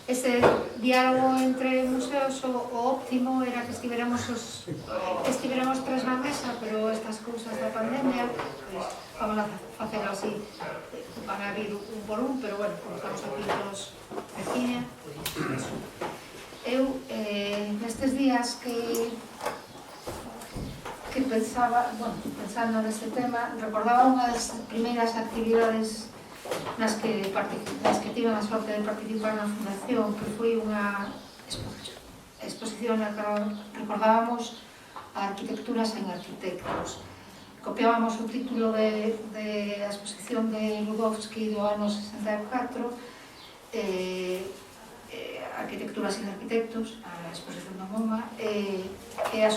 ese diálogo entre museos o óptimo era que estiveramos tres na mesa, pero estas cousas da pandemia, pues, vamos a facelo así, van a vir un por un, pero bueno, como estamos aquí todos veciña, pues eso. Eu, nestes días que pensaba, bueno, pensando neste tema, recordaba unha das primeiras actividades nas que tive a sorte de participar na fundación, que foi unha exposición na que recordábamos a arquitectura sen arquitectos. Copiábamos o título da exposición de Ludovsky do ano 64, Arquitectura sin arquitectos, a exposición do MoMA, e a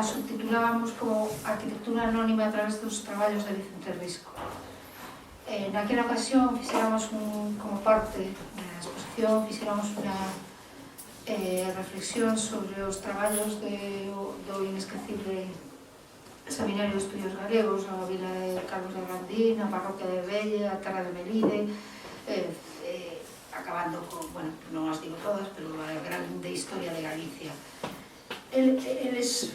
subtitulábamos como Arquitectura anónima a través dos traballos de Vicente Risco. Naquela ocasión fixéramos como parte da exposición, fixéramos unha reflexión sobre os traballos do inesquecible Seminario de Estudios Galegos, a vila de Carlos de Gandín, a parroquia de Velle, a terra de Melide, acabando con, bueno, non as digo todas, pero a grande historia de Galicia. Eles,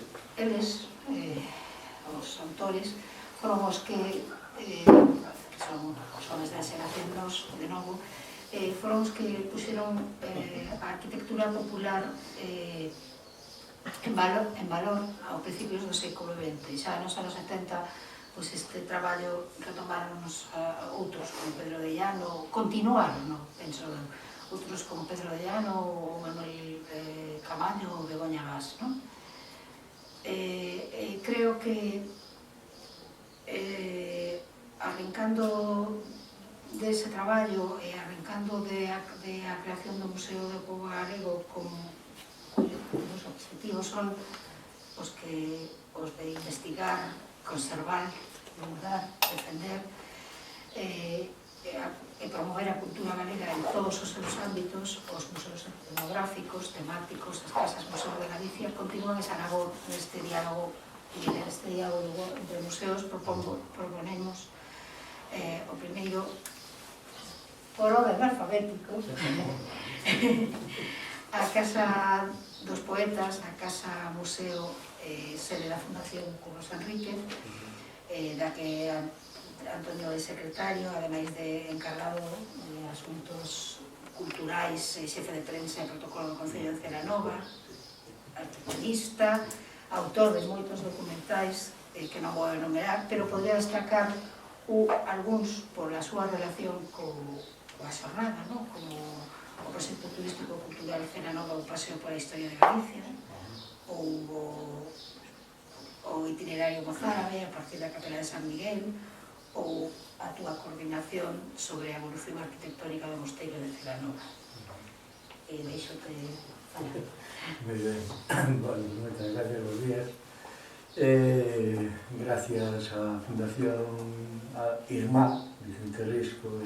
os autores, foron os que son os homes da xeración nos, de novo, foron os que puxeron a arquitectura popular en valor ao principios do século XX. Xa nos anos 70, pois este traballo retomaron outros como Pedro de Llano, continuaron, non? Penso, outros como Pedro de Llano ou Manuel Camaño ou Begoña Vaz, non? Creo que arrancando dese traballo e arrancando da creación do Museo do Pobo Galego, como os objetivos son os de investigar, conservar, divulgar, defender e promover a cultura galega en todos os seus ámbitos. Os museos etnográficos, temáticos, as casas museo de Galicia continúan esa labor neste diálogo, e neste diálogo entre museos proponemos o primeiro por orden alfabético a Casa dos Poetas, a Casa Museo sede da Fundación Curros Enríquez, da que Antonio é secretario, ademais de encargado de asuntos culturais, xefe de prensa e protocolo do Concello de Celanova, articulista, autor de moitos documentais que non vou enumerar, pero podría destacar algúns pola súa relación coa xornada, como o proxecto turístico cultural Celanova, o Paseo pola Historia de Galicia, ou o itinerario mozárabe a partir da Capela de San Miguel, ou a túa coordinación sobre a evolución arquitectónica do Mosteiro de Celanova. Deixo-te falar. Moi ben, moitas gracias, bons días. Gracias á Fundación Irmá, Vicente Risco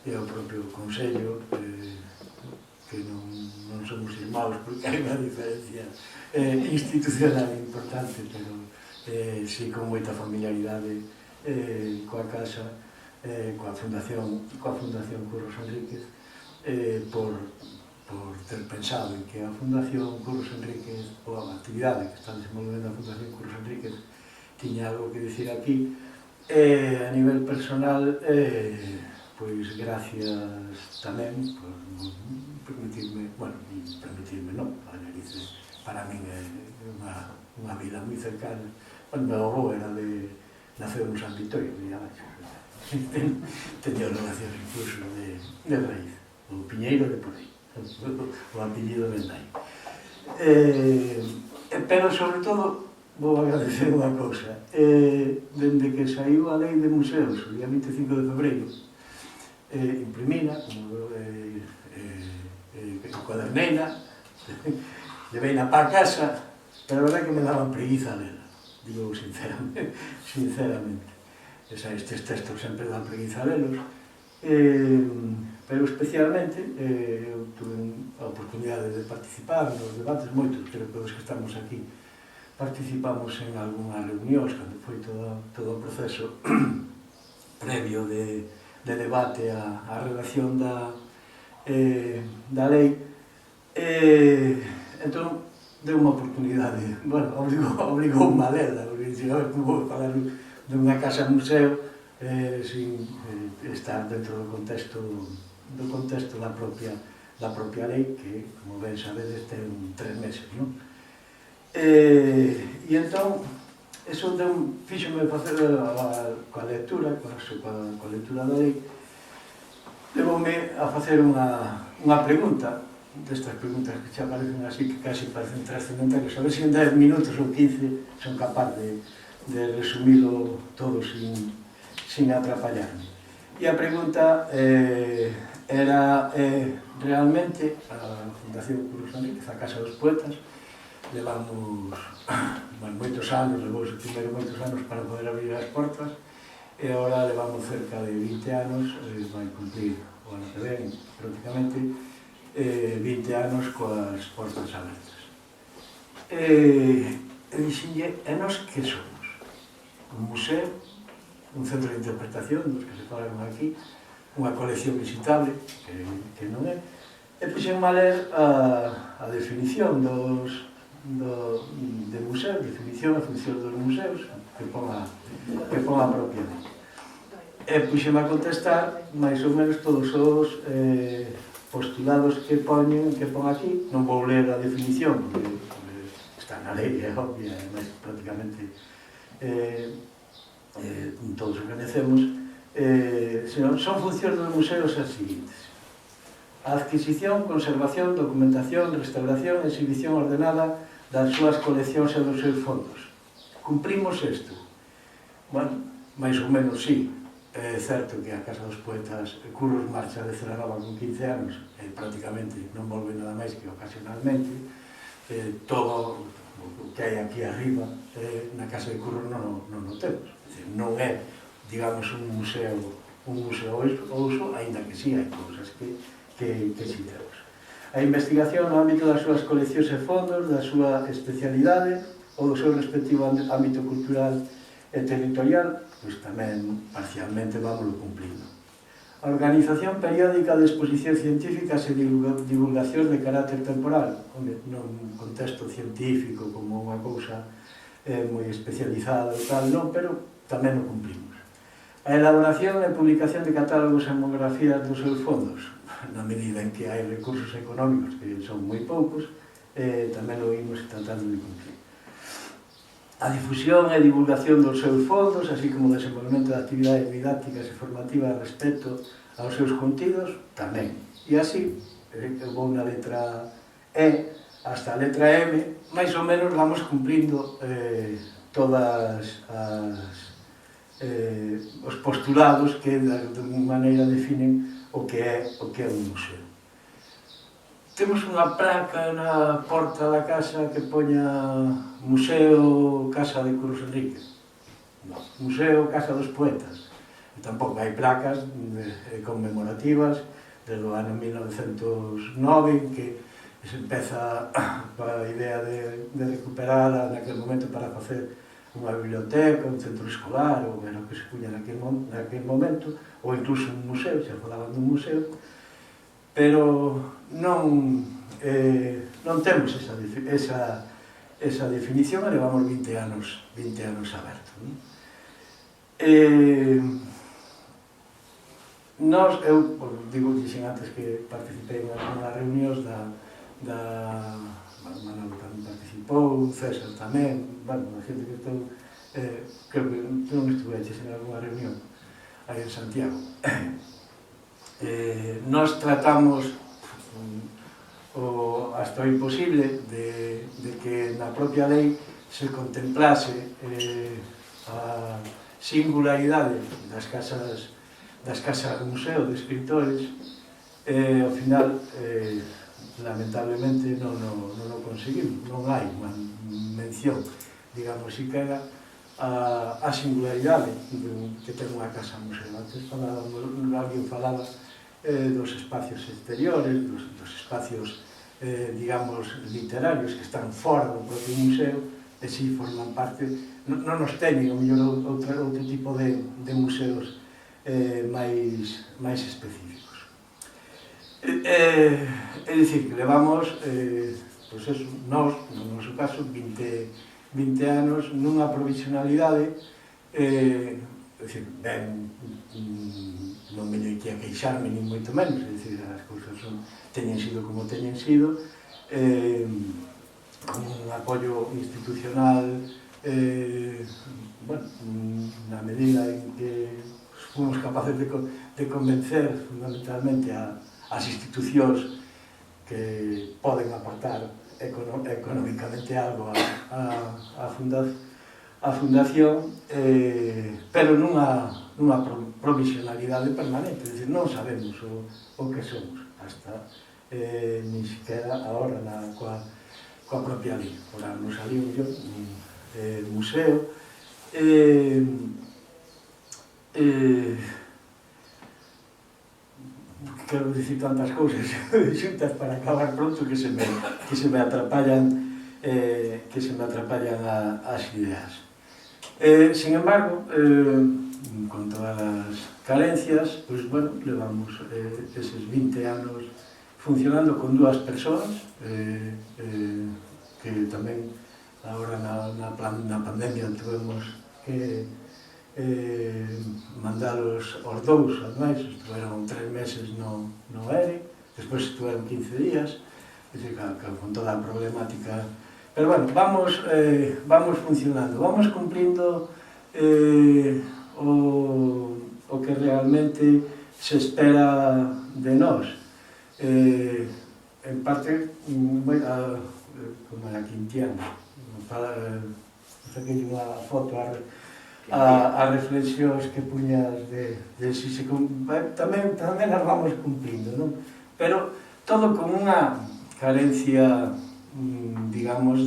e ao propio Consello, que non somos irmãos porque hai unha diferencia institucional importante, pero si con moita familiaridade coa casa, coa Fundación Curros Enríquez, por ter pensado en que a Fundación Curros Enríquez, ou a actividade que está desenvolvendo a Fundación Curros Enríquez, tiña algo que dicir aquí. A nivel personal, pois gracias tamén por permitirme, non, para min é unha vida moi cercana. Meu avó era de naceu en San Vitorio, de abaixo, teño relacións incluso de raíz, o Piñeiro de por aí, o apellido Vendai. Pero, sobre todo, vou agradecer unha cousa. Dende que saiu a Lei de Museos, o día 25 de febreiro, imprimina, como cuadernena, lleveina para casa, pero a verdade que me daban preguiza a lela, digo sinceramente. Estes textos sempre dan preguiza a lelos, pero especialmente eu tuve a oportunidade de participar nos debates, moitos, creo que os que estamos aquí participamos en algunhas reunións cando foi todo o proceso previo de debate á redacción da da lei, entón deu unha oportunidade, bueno, obligou-me a lerla, porque dixen, a ver, como vou falar dunha casa museo sin estar dentro do contexto da propia lei, que, como ben sabedes, ten 3 meses, non? E entón, eso fíxome facer coa lectura da lei, levoume a facer unha pregunta, destas preguntas que xa aparecen así, que casi parecen trascendentales, a ver se en 10 minutos ou 15 son capaz de resumilo todo sin atrapallarme. E a pregunta era realmente a Fundación Curros Enríquez, a Casa dos Poetas, levamos moitos anos, levouse primeiro moitos anos para poder abrir as portas, e agora levamos cerca de 20 anos, vai cumplir o ano que ven, prácticamente, 20 anos coas portas abertas. E dixenlle, e nós que somos? Un museo, un centro de interpretación, dos que se falaron aquí, unha colección visitable, que non é, e puxen a ler a definición de museo, definición e función dos museos, que pon a propia lei. E puxen a contestar máis ou menos todos os postulados que pon aquí. Non vou ler a definición, porque está na lei, é obvia, mas prácticamente todos o conhecemos, senón son funcións dos museos as seguintes: a adquisición, conservación, documentación, restauración e exhibición ordenada das súas coleccións e dos seus fondos. Cumprimos isto? Bueno, máis ou menos sí. É certo que a Casa dos Poetas Curros marcha de Celanova con 15 anos e prácticamente non volve nada máis que ocasionalmente. Todo o que hai aquí arriba na Casa de Curros non o temos. Non é, digamos, un museo ouso, aínda que sí hai cousas que sí temos. A investigación no ámbito das súas coleccións e fondos, da súa especialidade ou do seu respectivo ámbito cultural e territorial, pois tamén parcialmente vámoslo cumplindo. A organización periódica de exposicións científicas e divulgación de carácter temporal, non contexto científico como unha cousa moi especializada ou tal, non, pero tamén o cumplimos. A elaboración e publicación de catálogos e monografías dos seus fondos, na medida en que hai recursos económicos, que son moi poucos, tamén o imos tratando de cumplir. A difusión e divulgación dos seus fondos, así como o desenvolvemento de actividades didácticas e formativas respecto aos seus contidos, tamén. E así, eu vou na letra E hasta a letra M, máis ou menos vamos cumplindo todas os postulados que de alguma maneira definen o que é un museo. Temos unha placa na porta da casa que poña Museo Casa de Curros Enríquez. Non, Museo Casa dos Poetas. E tampouco hai placas conmemorativas desde o ano 1909, que se empeza a idea de recuperala naquele momento para facer unha biblioteca, un centro escolar, ou era o que se puña naquele momento, ou incluso un museo, xa falaban dun museo, pero non temos esa definición e levamos 20 anos aberto. Eu digo, dixen antes que participei en algunas reunións Manolo tamén participou, César tamén, bueno, a xente que estou, creo que non estuveches en alguna reunión aí en Santiago. Nós tratamos hasta o imposible de que na propia lei se contemplase a singularidade das casas de museo de escritores, e ao final lamentablemente non o conseguimos, non hai unha mención, digamos, siquera a singularidade que ten unha casa museo. Antes alguén falaba dos espacios exteriores, dos espacios, digamos, literarios que están fora do propio museo e si forman parte, non nos teñen, ou mellor, outro tipo de museos máis específicos. É dicir, que levamos, pois eso, nós, no noso caso, 20 anos nunha provisionalidade, é dicir, ben, non veño aquí a queixarme, nin moito menos, é dicir, as cousas teñen sido como teñen sido, con un apoio institucional, bueno, na medida en que fomos capaces de convencer fundamentalmente as institucións que poden aportar económicamente algo a fundación, pero nunha provisionalidade permanente, é dicir, non sabemos o que somos hasta ni siquiera agora coa propia lei. Ora nos saliu yo museo, quero dicir tantas cousas xuntas para acabar pronto que se me atrapallan as ideas. Sin embargo, con todas as carencias, pois, bueno, levamos eses 20 anos funcionando con dúas persoas, que tamén agora na pandemia tuvemos que mandalos os dous anuais, estuveron 3 meses no ERE, despois estuveron 15 días, é dicir, con toda a problemática. Pero, bueno, vamos funcionando, vamos cumplindo o que realmente se espera de nós. En parte, como a Quintiana, saquei unha foto a reflexións que puñas de si se tamén as vamos cumplindo, non? Pero todo con unha carencia, digamos,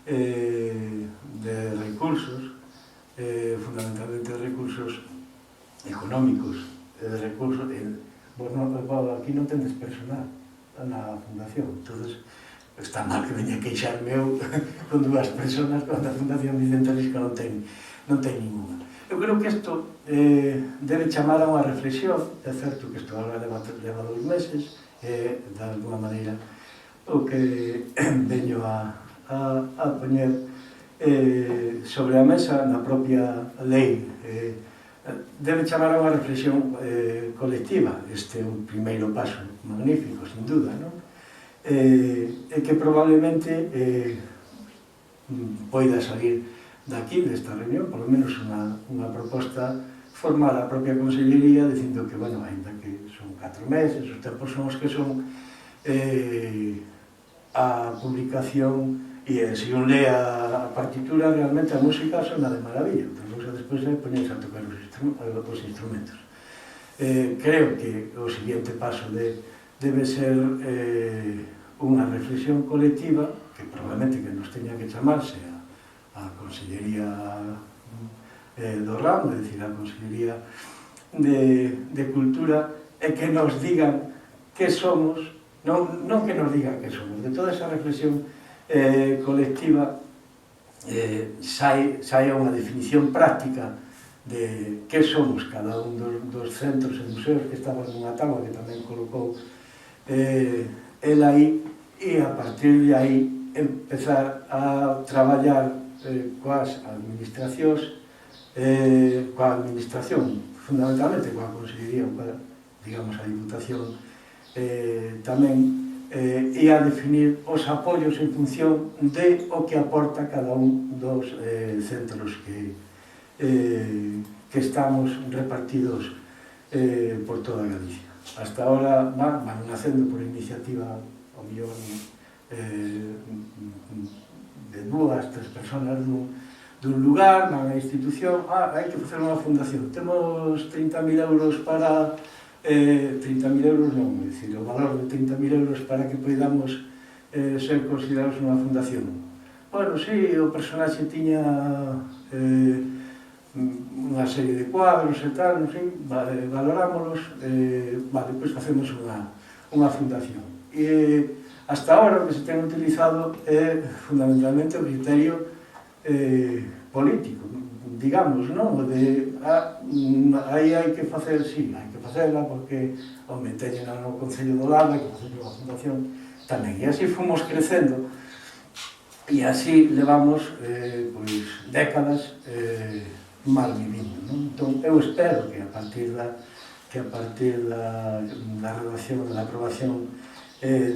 de recursos, fundamentalmente de recursos económicos, de recursos, aquí non tendes personal na fundación, entonces está mal que veña a queixarme eu con dúas personas cando a Fundación Vicente Risco non ten ninguna. Eu creo que isto debe chamar a unha reflexión. É certo que isto agora leva 2 meses, de alguna maneira o que veño a poñer sobre a mesa na propia lei. Debe chamar a unha reflexión colectiva. Este é un primeiro paso magnífico, sin duda, non? Que probablemente poida salir daqui, desta reunión, por lo menos unha proposta formal á propia Consellería, dicindo que, bueno, ainda que son 4 meses, os tempos son os que son, a publicación, e se un lea a partitura, realmente a música sona de maravilla, entón, despois poñerse a tocar os instrumentos. Creo que o seguinte paso debe ser unha reflexión colectiva, que probablemente que nos teña que chamarse a Consellería do ramo, é dicir, a Consellería de Cultura, e que nos digan que somos, non que nos digan que somos, de toda esa reflexión colectiva saia unha definición práctica de que somos cada un dos centros e museos que estaban nunha táboa que tamén colocou el aí, e a partir de aí empezar a traballar coas administracións, coa administración, fundamentalmente coa Consellería, coa, digamos, a Diputación tamén, e a definir os apoios en función de o que aporta cada un dos centros que estamos repartidos por toda Galicia. Hasta ahora van nacendo por iniciativa, ao mellor, de 2, 3 personas dun lugar, na institución, hai que facer unha fundación, temos 30.000 euros para... 30.000 euros non, é dicir, o valor de 30.000 euros para que podamos ser considerados unha fundación. Bueno, sí, o personaxe tiña unha serie de cuadros e tal, non sei, valorámolos, vale, pois facemos unha fundación. E hasta ahora o que se ten utilizado é fundamentalmente o criterio político, digamos, non? Aí hai que facer, sí, hai que facela porque, home, teñen no Concello do Lado, hai que facerlo a Fundación tamén. E así fomos crecendo e así levamos, pois, décadas mal vivindo, non? Entón, eu espero que a partir da redacción, da aprobación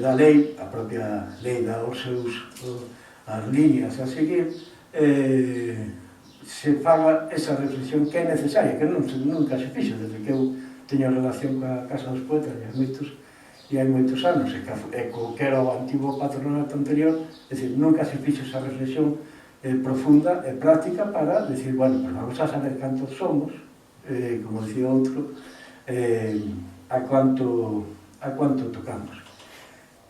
da lei, a propia lei dá os seus as líneas a seguir, se faga esa reflexión que é necesaria, que nunca se fixo desde que eu teño relación coa Casa dos Poetas e hai moitos anos, e co que era o antigo patronato anterior, é dicir, nunca se fixo esa reflexión profunda e práctica para decir, bueno, pues vamos a saber cantos somos, como dicía outro, a cuánto tocamos.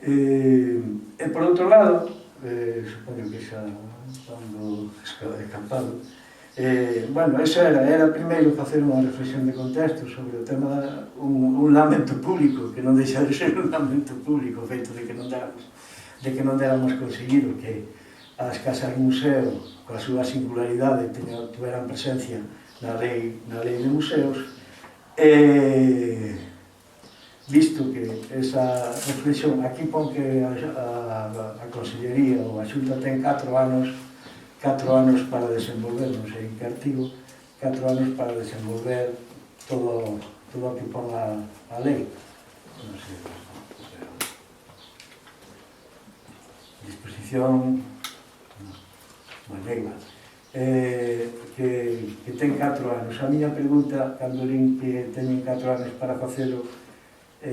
E por outro lado, supoño que xa cando escapado, bueno, eso era primeiro facer unha reflexión de contexto sobre o tema un lamento público, que non deixa de ser un lamento público, o feito de que non déramos conseguido que as casas museo, coa súa singularidade, tuveran presencia na lei de museos, visto que esa reflexión, aquí pon que a Consellería ou a Xunta ten 4 anos para desenvolver, non sei en que artigo, 4 anos para desenvolver todo o que pon a lei. Non sei, disposición, bueno, que ten 4 anos. A miña pregunta, cando lín que teñen 4 anos para facelo, a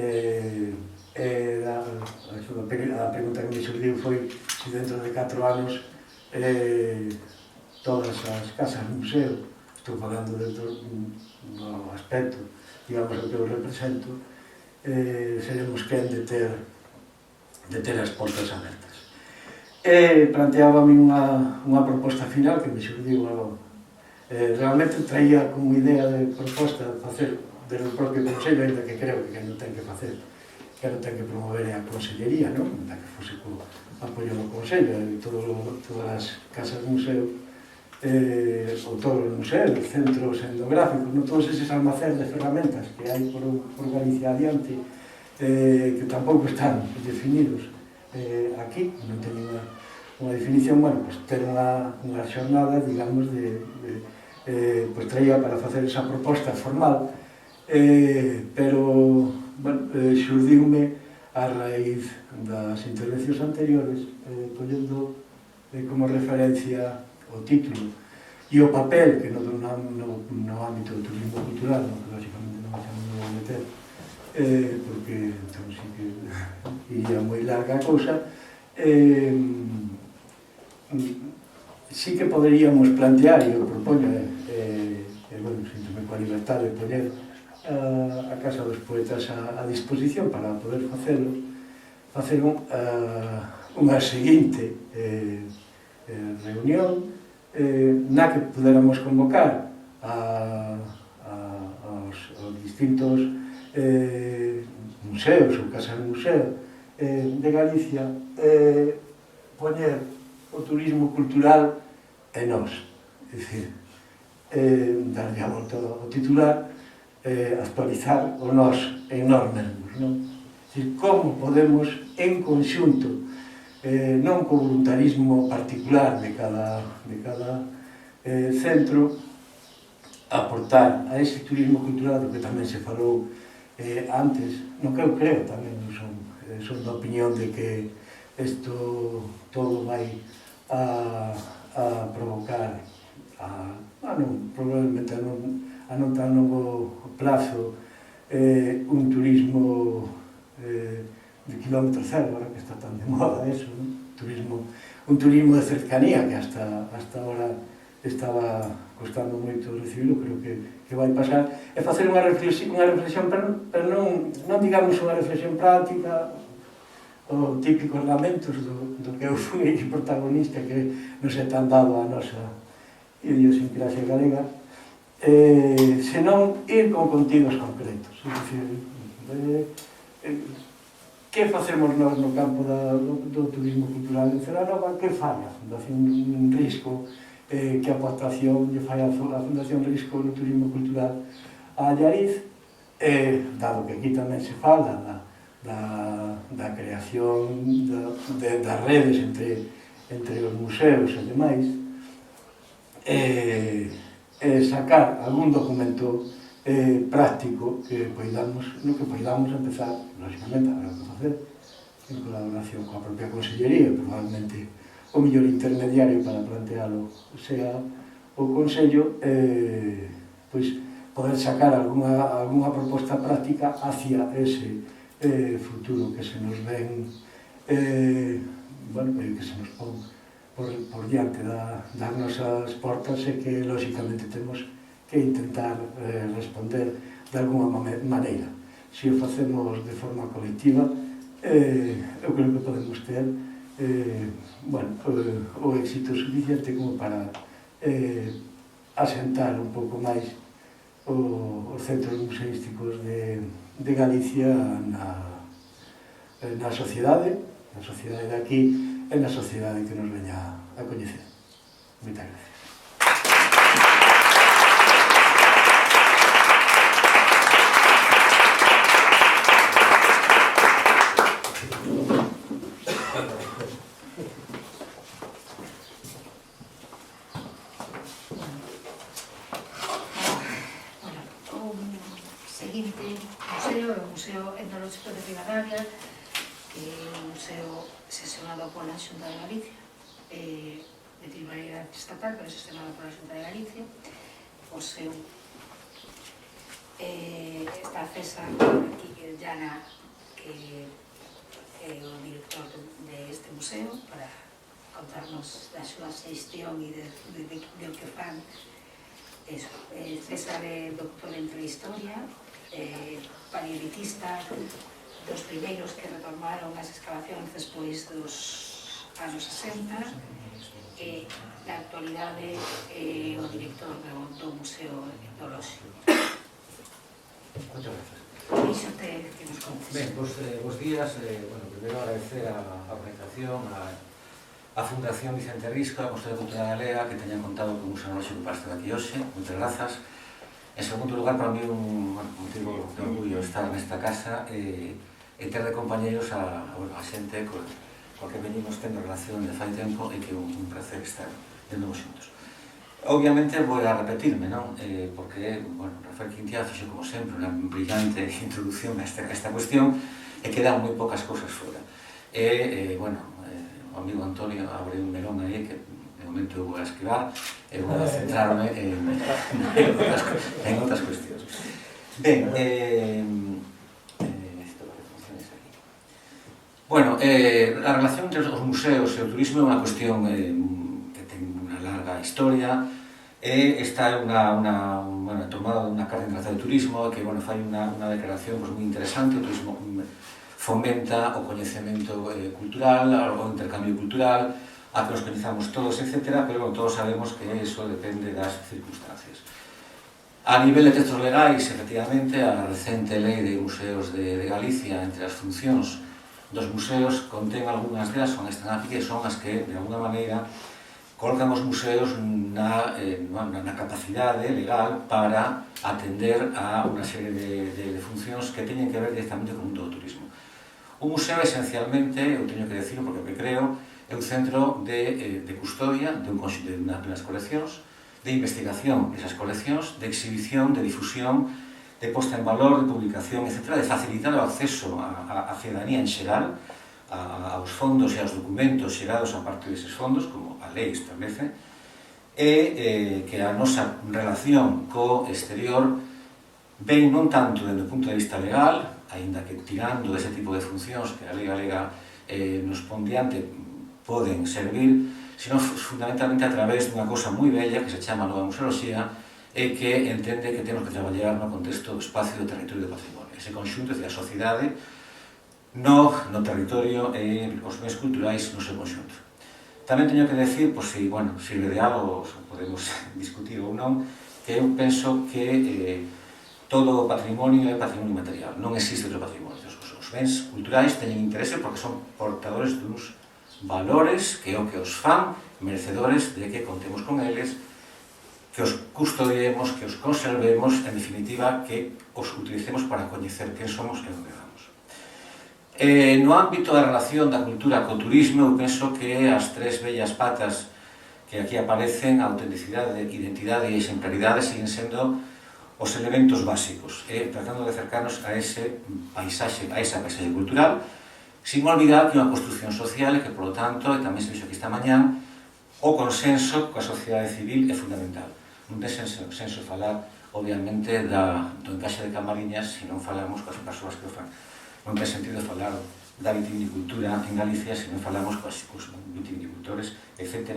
pregunta que me xurdiu foi se dentro de 4 anos todas as casas museo, estou falando dentro do aspecto, digamos, o que eu represento, seremos quen de ter as portas abertas. Planteábame unha proposta final que me xurdiu realmente traía como idea de proposta facer desde o propio Consello, ainda que creo que non ten que facer, que non ten que promover a Consellería, non? Da que fose co apoio do Consello, e todas as casas de museo, ou todos os museos, centros etnográficos, non todos eses almacéns de ferramentas que hai por Galicia adiante, que tampouco están definidos aquí, non teñen unha definición, bueno, pues ter unha xornada, digamos, pues traía para facer esa proposta formal, pero xurdiume a raíz das intervencións anteriores, collendo como referencia o título e o papel que no ámbito do turismo cultural, que lógicamente non me vou meter, porque entón sí que iría moi larga a cousa, sí que poderíamos plantear, e eu propoño, bueno, síntome coa libertade de poñer a Casa dos Poetas a disposición para poder facer unha seguinte reunión na que puderamos convocar aos distintos museos ou casas de museo de Galicia, poñer o turismo cultural e nós, é dicir, darlle a volta ao titular, actualizar o nós en nós mesmos, non? É dicir, como podemos en conxunto, non co voluntarismo particular de cada centro, aportar a ese turismo cultural do que tamén se falou antes, no que eu creo tamén, son da opinión de que isto todo vai a provocar probablemente a non tan longo plazo un turismo de kilómetro cero, ahora que está tan de moda eso, un turismo de cercanía que hasta ahora estaba costando moito recibirlo, creo que vai pasar, é facer unha reflexión, pero non digamos unha reflexión práctica, o típicos lamentos do que eu fui protagonista, que non se tan dado a nosa idiosincrasia galega, senón ir con contidos concretos. É dicir, que facemos nós no campo do turismo cultural en Celanova? Que fai a Fundación Risco? que aportación lle fai a Fundación Risco no turismo cultural a Allariz, dado que aquí tamén se fala da creación das redes entre os museos e demais, sacar algún documento práctico no que poidamos empezar, lógicamente, a facer en colaboración coa propia Consellería, probablemente o mellor intermediario para plantealo sea o Consello, pois poder sacar algunha proposta práctica hacia ese futuro que se nos ven, que se nos pon por diante das nosas portas e que, lógicamente, temos que intentar responder de alguma maneira. Se o facemos de forma colectiva, eu creo que podemos ter o éxito suficiente como para asentar un pouco máis os centros museísticos de Galicia na sociedade de aquí e na sociedade que nos veña a coñecer. Moitas gracias. Museo Etnolóxico de Ribadavia, que é un museo sesionado pola Xunta de Galicia, de titularidade estatal, pero sesionado pola Xunta de Galicia. O seu está César Llana, que é o director deste museo, para contarnos da súa xestión e do que fan. César é doctor en prehistoria, paleolitista, dos primeiros que retomaron as excavacións despois dos anos 60, e na actualidade é o director do Museo Etnolóxico. Muchas gracias. Iso te que nos contes. Ben, bos días. Primeiro agradecer a organización, a Fundación Vicente Risco, a Museo de Cultura Galega, que teñan contado con un Museo Etnolóxico para estar aquí hoxe. Moitas grazas. En segundo lugar, para mí un motivo de orgullo estar nesta casa e ter de compañeros a xente coa que venimos tendo relación de fai tempo e que é un placer estar vendo xuntos. Obviamente vou a repetirme, non? Porque, Rafael Quintia fixo, como sempre, unha brillante introducción a esta cuestión e quedan moi poucas cousas fora. O amigo Antonio abre un melón aí que de momento vou a esquivar e vou a centrarme en outras cuestións. Ben, a relación entre os museos e o turismo é unha cuestión que ten unha larga historia e está tomada unha carta internacional de turismo que fai unha declaración moi interesante. O turismo fomenta o coñecemento cultural, o intercambio cultural, a que nos coñezamos todos, etc. Pero todos sabemos que eso depende das circunstancias. A nivel de textos legais, efectivamente, a recente lei de museos de Galicia, entre as funcións dos museos, contén algunhas delas, son estas aquí, que son as que, de alguna maneira, colocan os museos na capacidade legal para atender a unha serie de funcións que teñen que ver directamente con o mundo do turismo. Un museo, esencialmente, eu teño que decirlo porque me creo, é un centro de custodia de unhas coleccións, de investigación desas coleccións, de exhibición, de difusión, de posta en valor, de publicación, etc., de facilitar o acceso á cidadanía en xeral, aos fondos e aos documentos xerados a parte deses fondos, como a lei establece, e que a nosa relación co exterior ven non tanto dende o punto de vista legal, aínda que tirando dese tipo de funcións que a lei galega nos pon diante poden servir, sino fundamentalmente a través dunha cousa moi bella que se chama nova museoloxía e que entende que temos que traballar no contexto do espacio do territorio do patrimonio. Ese conxunto de a sociedade no territorio e os bens culturais no seu conxunto. Tamén teño que decir, se sirve de algo, podemos discutir ou non, que eu penso que todo o patrimonio é patrimonio material, non existe outro patrimonio. Os bens culturais teñen interese porque son portadores duns valores que o que os fan merecedores de que contemos con eles, que os custodiemos, que os conservemos, en definitiva, que os utilicemos para coñecer quen somos e onde vamos. No ámbito da relación da cultura co turismo, eu penso que as tres bellas patas que aquí aparecen, a autenticidade, identidade e exemplaridade, siguen sendo os elementos básicos, tratando de acercarnos a esa paisaxe cultural, sin olvidar que unha construcción social e que, por lo tanto, e tamén se dixo aquí esta mañán, o consenso coa sociedade civil é fundamental. Non ten senso falar, obviamente, do encaixe de Camariñas se non falamos coas persoas que o fan. Non ten sentido falar da vitivinicultura en Galicia se non falamos coas vitivinicultores, etc.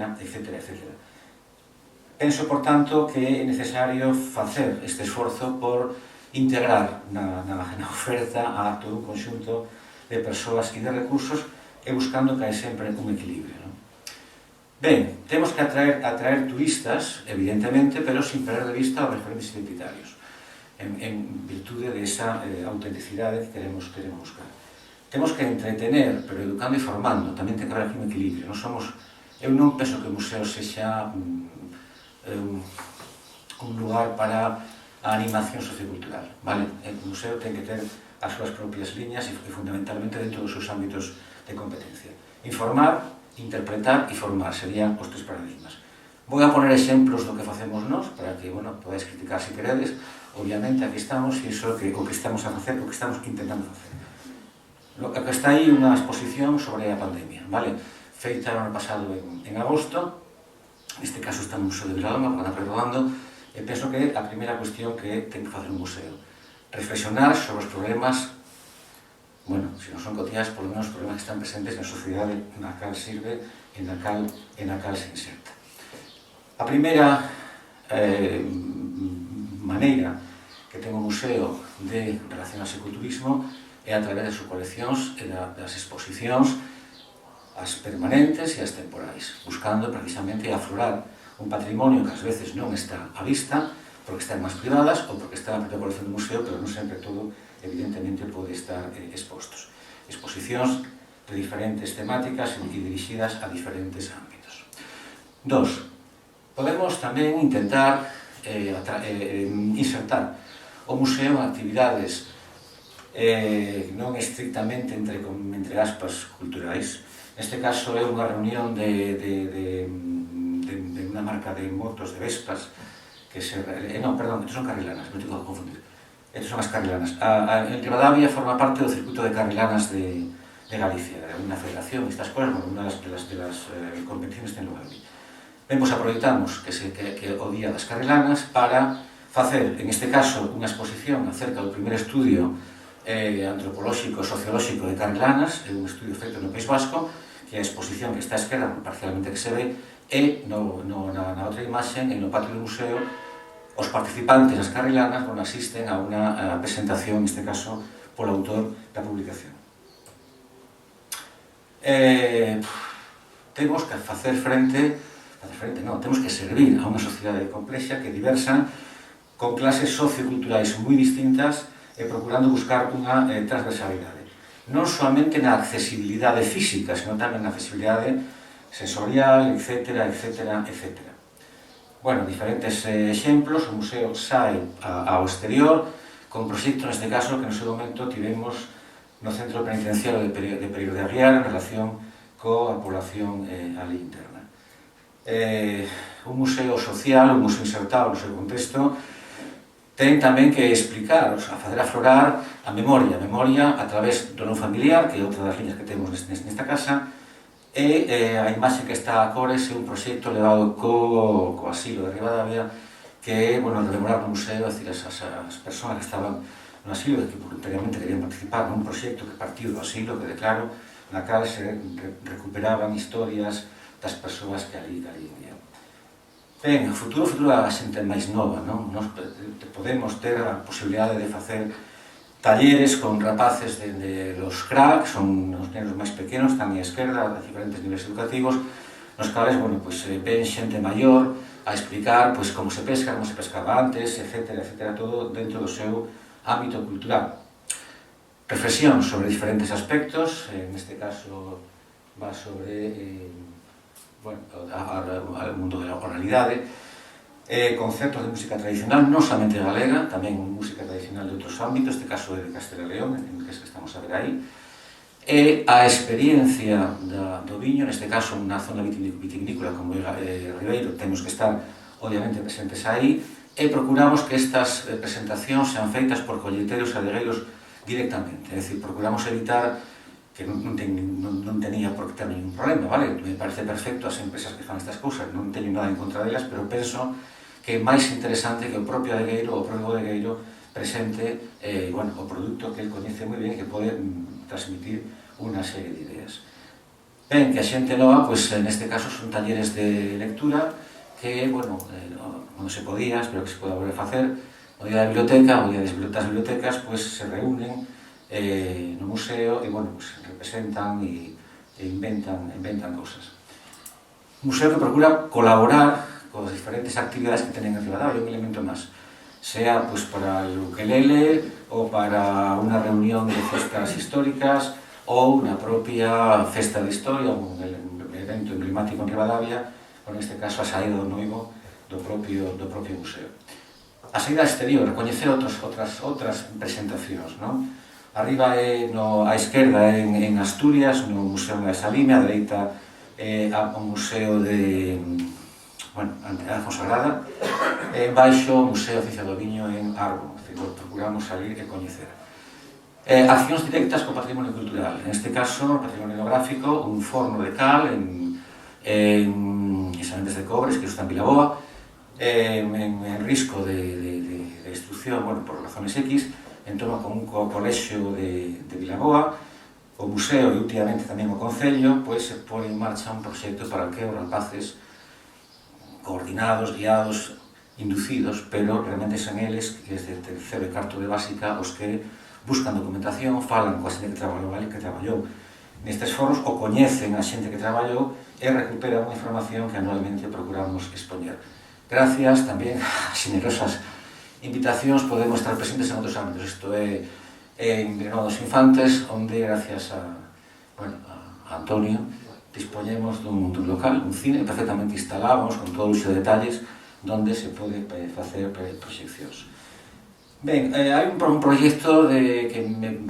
Penso, por tanto, que é necesario facer este esforzo por integrar na oferta a todo un conxunto de persoas e de recursos e buscando que hai sempre un equilibrio. Ben, temos que atraer turistas, evidentemente, pero sin perder de vista os referentes identitarios, en virtude desa autenticidade que queremos buscar. Temos que entretener, pero educando e formando, tamén ten que haber aquí un equilibrio. Eu non penso que o museo sexa un lugar para a animación sociocultural, vale? O museo ten que ter as súas propias liñas e fundamentalmente dentro dos seus ámbitos de competencia. Informar, interpretar e formar serían os tres paradigmas. Vou a poner exemplos do que facemos nós para que, podáis criticar se queredes. Obviamente, aquí estamos e iso é o que estamos a facer, o que estamos intentando facer. Aquí está aí unha exposición sobre a pandemia, vale? Feita no ano pasado en agosto. Neste caso está no Museo de Vilaloma, porque anda rodando, e penso que a primeira cuestión que ten que facer un museo, reflexionar sobre os problemas, se non son cotidianos, por lo menos os problemas que están presentes na sociedade na cal sirve e na cal se inserta. A primeira maneira que ten o museo de relacionarse co turismo é a través das súas coleccións e das exposicións, as permanentes e as temporais, buscando precisamente aflorar un patrimonio que ás veces non está á vista, porque está en máis privadas ou porque está na propia colección do museo, pero non sempre todo, evidentemente, pode estar expostos. Exposicións de diferentes temáticas e dirixidas a diferentes ámbitos. 2. Podemos tamén intentar insertar o museo en actividades non estrictamente entre aspas culturais. Neste caso é unha reunión de unha marca de motos de Vespas que estes son carrilanas, non te podo confundir. Estes son as carrilanas. En Ribadavia forma parte do circuito de carrilanas de Galicia, unha federación, estas cosas, unha das competicións ten lugar ali. Ben, aproveitamos que o Día das Carrilanas para facer, en este caso, unha exposición acerca do primeiro estudio antropolóxico, sociolóxico de Carrilanas, é un estudio feito no País Vasco, que é a exposición que está á esquerda, parcialmente que se ve, e na outra imaxe, no patio do museo, os participantes das Carrilanas asisten a unha presentación, neste caso, polo autor da publicación. Temos que temos que servir a unha sociedade complexa que é diversa, con clases socioculturais moi distintas e procurando buscar unha transversalidade. Non soamente na accesibilidade física, senón tamén na accesibilidade sensorial, etc. Diferentes exemplos. O museo sai ao exterior con proxecto, neste caso, que no seu momento tivemos no centro penitenciario de Pereiro de Aguiar en relación coa población ali interna. Un museo social, un museo insertado no seu contexto, ten tamén que explicar, a facer aflorar a memoria a través do non familiar, que é outra das liñas que temos nesta casa, e a imaxe que está a cores é un proxecto levado co asilo de Ribadavia, que é, rememorar no museo, as persoas que estaban no asilo e que voluntariamente querían participar nun proxecto que partiu do asilo, que declaro, na cal se recuperaban historias das persoas que ali vivían. Ben, o futuro a xente máis nova, non? Nos podemos ter a posibilidade de facer talleres con rapaces de los cracks, son os nenos máis pequenos, están á esquerda, de diferentes niveis educativos, nos cales, ven xente maior a explicar como se pesca, como se pescaba antes, etc., todo dentro do seu ámbito cultural. Reflexión sobre diferentes aspectos, neste caso va sobre o mundo da oralidade, concertos de música tradicional, non somente galega, tamén música tradicional de outros ámbitos, este caso é de Castela e León, en que estamos a ver aí, e a experiencia do viño, neste caso unha zona vitivinícola como Ribeiro, temos que estar obviamente presentes aí, e procuramos que estas presentacións sean feitas por colleiteiros e adegueiros directamente, é dicir, procuramos evitar que non tenía por que ter ningún problema, vale? Me parece perfecto as empresas que fan estas cousas, non teño nada en contra delas, pero penso que é máis interesante que o propio adegueiro, presente o produto que ele coñece moi ben e que pode transmitir unha serie de ideas. Ben, que a xente nova, neste caso son talleres de lectura que, non se podía, espero que se poda volver a facer, o día da biblioteca, o día das bibliotecas, se reúnen no museo e, representan e inventan cousas. Un museo que procura colaborar con as diferentes actividades que tenen en Ribadavia, un elemento máis, sea para el ukelele ou para unha reunión de festas históricas ou unha propia festa de historia, un evento emblemático en Ribadavia, en este caso a saída do noivo do propio museo. A saída exterior, a coñecer outras presentacións, non? Arriba á esquerda en Asturias, no Museo da Salime, a dereita o Museo de Fonsagrada, e baixo o Museo Oficial do Viño en Arbo, procuramos salir e coñecer. Accións directas co patrimonio cultural, en este caso, patrimonio etnográfico, un forno de cal en Sementes de Cobres, que está en Vilaboa, en risco de destrucción, por razones X, en torno con un colexio de Vilaboa, o museo e últimamente tamén o Concello, se pone en marcha un proxecto para que os rapaces coordinados, guiados, inducidos, pero realmente son eles, desde terceiro e cuarto de básica, os que buscan documentación, falan coa xente que traballou nestes foros, o coñecen a xente que traballou e recuperan unha información que anualmente procuramos expoñer. Gracias tamén a generosas invitacións podemos estar presentes en outros ámbitos, isto é en Vilanova dos Infantes, onde gracias a Antonio dispoñemos dun local, un cine perfectamente instalábamos con todo o uso de detalles onde se pode facer proxeccións. Ben, hai un proxecto que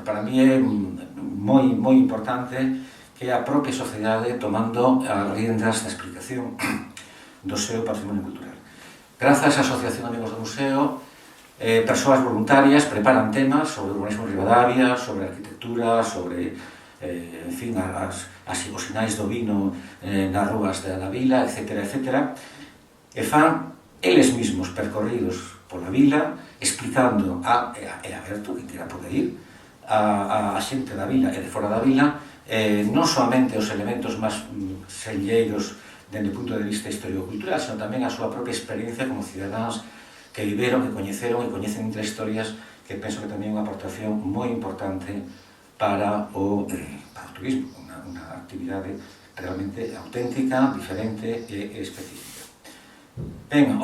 para mí é moi importante, que é a propia sociedade tomando as riendas da explicación do seu patrimonio cultural. Grazas á Asociación Amigos do Museo, persoas voluntarias preparan temas sobre urbanismo en Ribadavia, sobre arquitectura, sobre, os sinais do vino nas rúas da vila, etc. E fan eles mesmos percorridos pola vila, explicando e aberto, que quera poder ir, a xente da vila e de fora da vila, non somente os elementos máis selleiros dende o punto de vista histórico-cultural, senón tamén a súa propia experiencia como cidadáns que viveron, que coñeceron e coñecen entre historias, que penso que tamén é unha aportación moi importante para o turismo, unha actividade realmente auténtica, diferente e específica. Ben,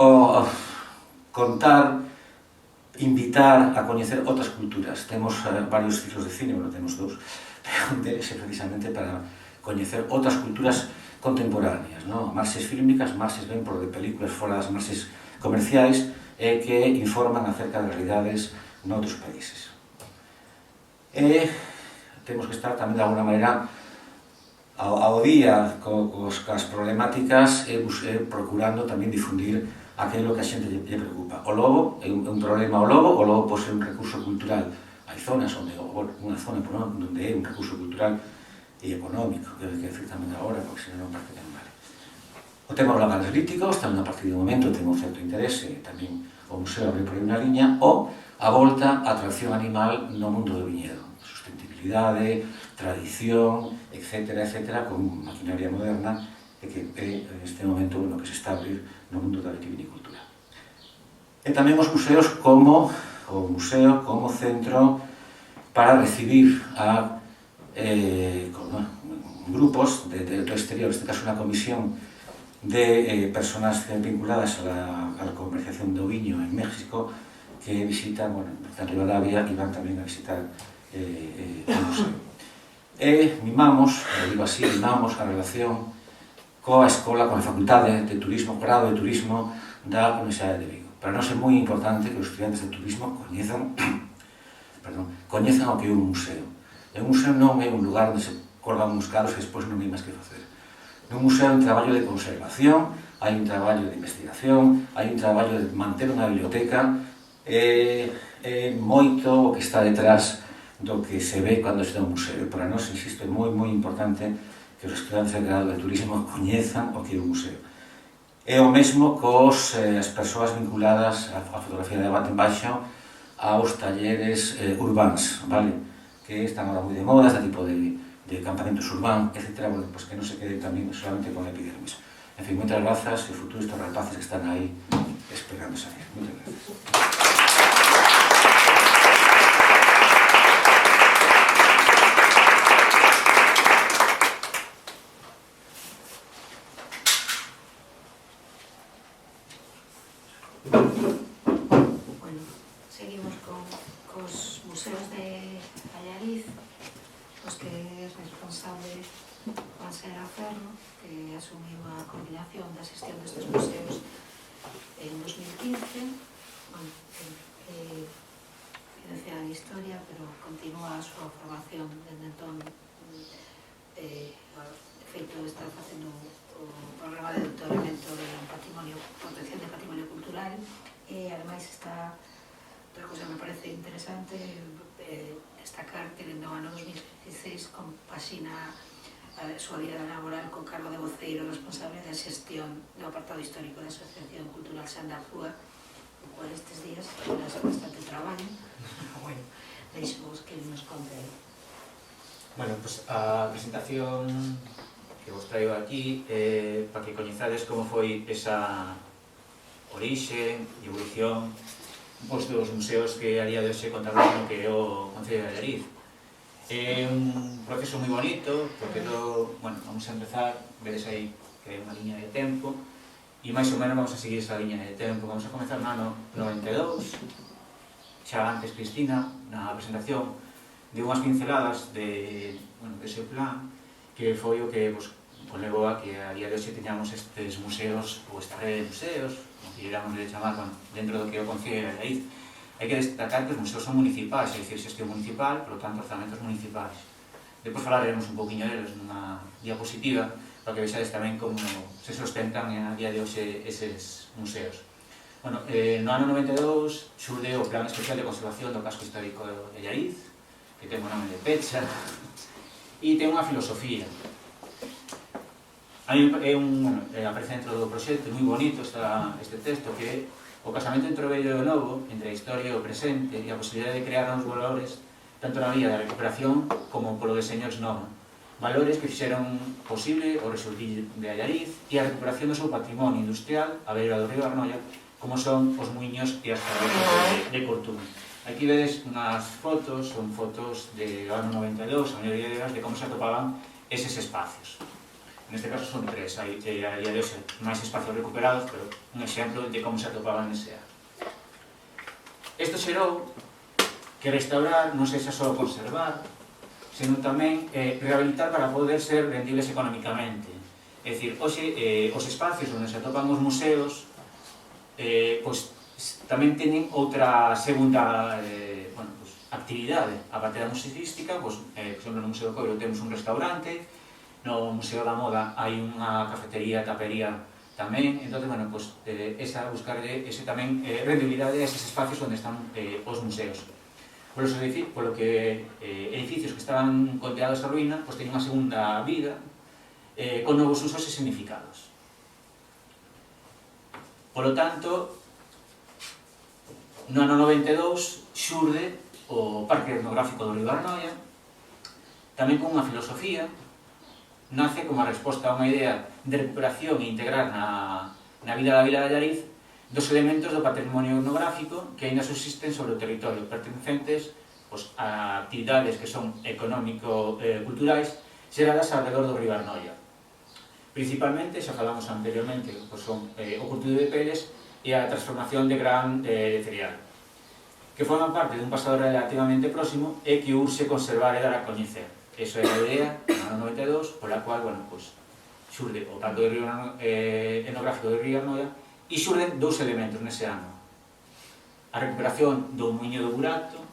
contar, invitar a coñecer outras culturas. Temos varios ciclos de cine, temos dous, pero un deles é precisamente para coñecer outras culturas contemporáneas, marxes fílmicas, marxes ben por de películas fora das marxes comerciais, e que informan acerca das realidades noutros países. E temos que estar tamén de alguna maneira ao día coas problemáticas e procurando tamén difundir aquilo que a xente lle preocupa. O lobo é un problema, o lobo pode ser un recurso cultural. Hai zonas onde, unha zona onde é un recurso cultural e económico, que hai que decir tamén agora, porque senón non parece tan vale. O tema dos lagares líticos, tamén a partir do momento ten un certo interese, tamén o museo abre por aí unha liña, ou a volta á atracción animal no mundo do viñedo, sustentabilidade, tradición, etc., con maquinaria moderna, e que é neste momento que se está a abrir no mundo da vitivinicultura. E tamén os museos como centro para recibir a grupos do exterior, neste caso unha comisión de personas vinculadas a la comercialización do viño en México, que visitan Ribadavia e van tamén a visitar o museo. e mimamos, digo así, mimamos a relación coa escola, coa facultade de turismo, grado de turismo da Universidade de Vigo. Para nós é moi importante que os estudiantes de turismo coñezan o que é un museo. E un museo non é un lugar onde se colgan uns caros e despois non hai máis que facer. No museo hai un traballo de conservación, hai un traballo de investigación, hai un traballo de manter unha biblioteca, é moito o que está detrás do que se ve cando se dá un museo. Para nós, insisto, é moi importante que os estudantes de grado de turismo coñezan o que é un museo. É o mesmo cos as persoas vinculadas á fotografía de debate en baixo aos talleres urbans, vale? Que están agora moi de moda, este tipo de campamentos urbán, etc. Bueno, pues que non se quede tamén solamente con epidermis. En fin, moitas grazas e o futuro estos rapaces que están aí esperando salir. Moitas grazas. Bueno, seguimos cos museos de Allariz, os que é responsable Juan Sera Ferro, que asumiu a coordinación da xestión destes museos en 2015. Bueno, financiada en historia, pero continúa a súa formación desde entón. De feito, está facendo o programa de doutoramento en patrimonio, protección de patrimonio cultural, e ademais está, outra cosa que me parece interesante, destacar que no ano 2016 compaxina a súa vida laboral co cargo de voceiro responsable da xestión do apartado histórico da Asociación Cultural Santa Crúa, o cual estes días é bastante traballo. Bueno, deixemos que nos conte. Bueno, pues a presentación que vos traigo aquí para que coñezades como foi esa orixe e evolución dos museos que a día de hoxe contamos no que é o Concello de Allariz. É un proceso moi bonito, porque todo, bueno, vamos a empezar, vedes aí que hai unha liña de tempo, e máis ou menos vamos a seguir esa liña de tempo. Vamos a comenzar no ano 92, xa antes Cristina, na presentación, de unhas pinceladas dese plan, que foi o que conlevou a que a día de hoxe teñamos estes museos, ou esta rede de museos, como que iramos de chamar, dentro do que é o Concello de Allariz. Hai que destacar que os museos son municipais, é dicir, xestión municipal, por lo tanto, orzamentos municipais. Depois falaremos un poquinho deles nunha diapositiva, para que vexades tamén como se sustentan a día de hoxe eses museos. Bueno, no ano 92 xurde o Plan Especial de Conservación do Casco Histórico de Allariz, que ten o nome de Pecha, e ten unha filosofía. Aparece dentro do proxecto, moi bonito este texto, que é o casamento entre o vello e o novo, entre a historia e o presente, e a posibilidade de crear novos valores, tanto na vía da recuperación como polo deseño ex novo. Valores que fixeron posible o resurgir de Allariz e a recuperación do seu patrimonio industrial a beira do río Arnoia, como son os muiños e as fábricas de Cortún. Aquí vedes unhas fotos, son fotos do ano 92, a maioría delas, de como se atopaban eses espacios. Neste caso son tres, hai a día de hoxe máis espacios recuperados, pero un exemplo de como se atopaban nese ano. Isto xerou que restaurar non sexa só conservar, senón tamén rehabilitar para poder ser rendibles económicamente. É dicir, hoxe os espacios onde se atopan os museos tamén teñen outra segunda actividade. A parte da museística, por exemplo, no Museo do Coiro temos un restaurante, no Museo da Moda hai unha cafetería, tapería tamén, entón, buscarle ese tamén rendibilidade a eses espacios onde están os museos. Polo que edificios que estaban condeados a ruína, teñen unha segunda vida con novos usos e significados. Polo tanto, no ano 92 xurde o Parque Etnográfico do Río Arnoia, tamén con unha filosofía. Nace como a resposta a unha idea de recuperación e integrar na vida da vila de Allariz dos elementos do patrimonio etnográfico que aínda subsisten sobre o territorio, pertencentes a actividades que son económico-culturais xeradas alrededor do río Arnoia. Principalmente, xa falamos anteriormente, son o cultivo de peles e a transformación de gran de cereal, que forman parte dun pasado relativamente próximo e que urxe conservar e dar a coñecer. eso é a idea, no ano 92, pola cual, bueno, pues, xurde o Parque Etnográfico de Río Arnoia e xurden dous elementos nese ano. A recuperación do muiño do Burato,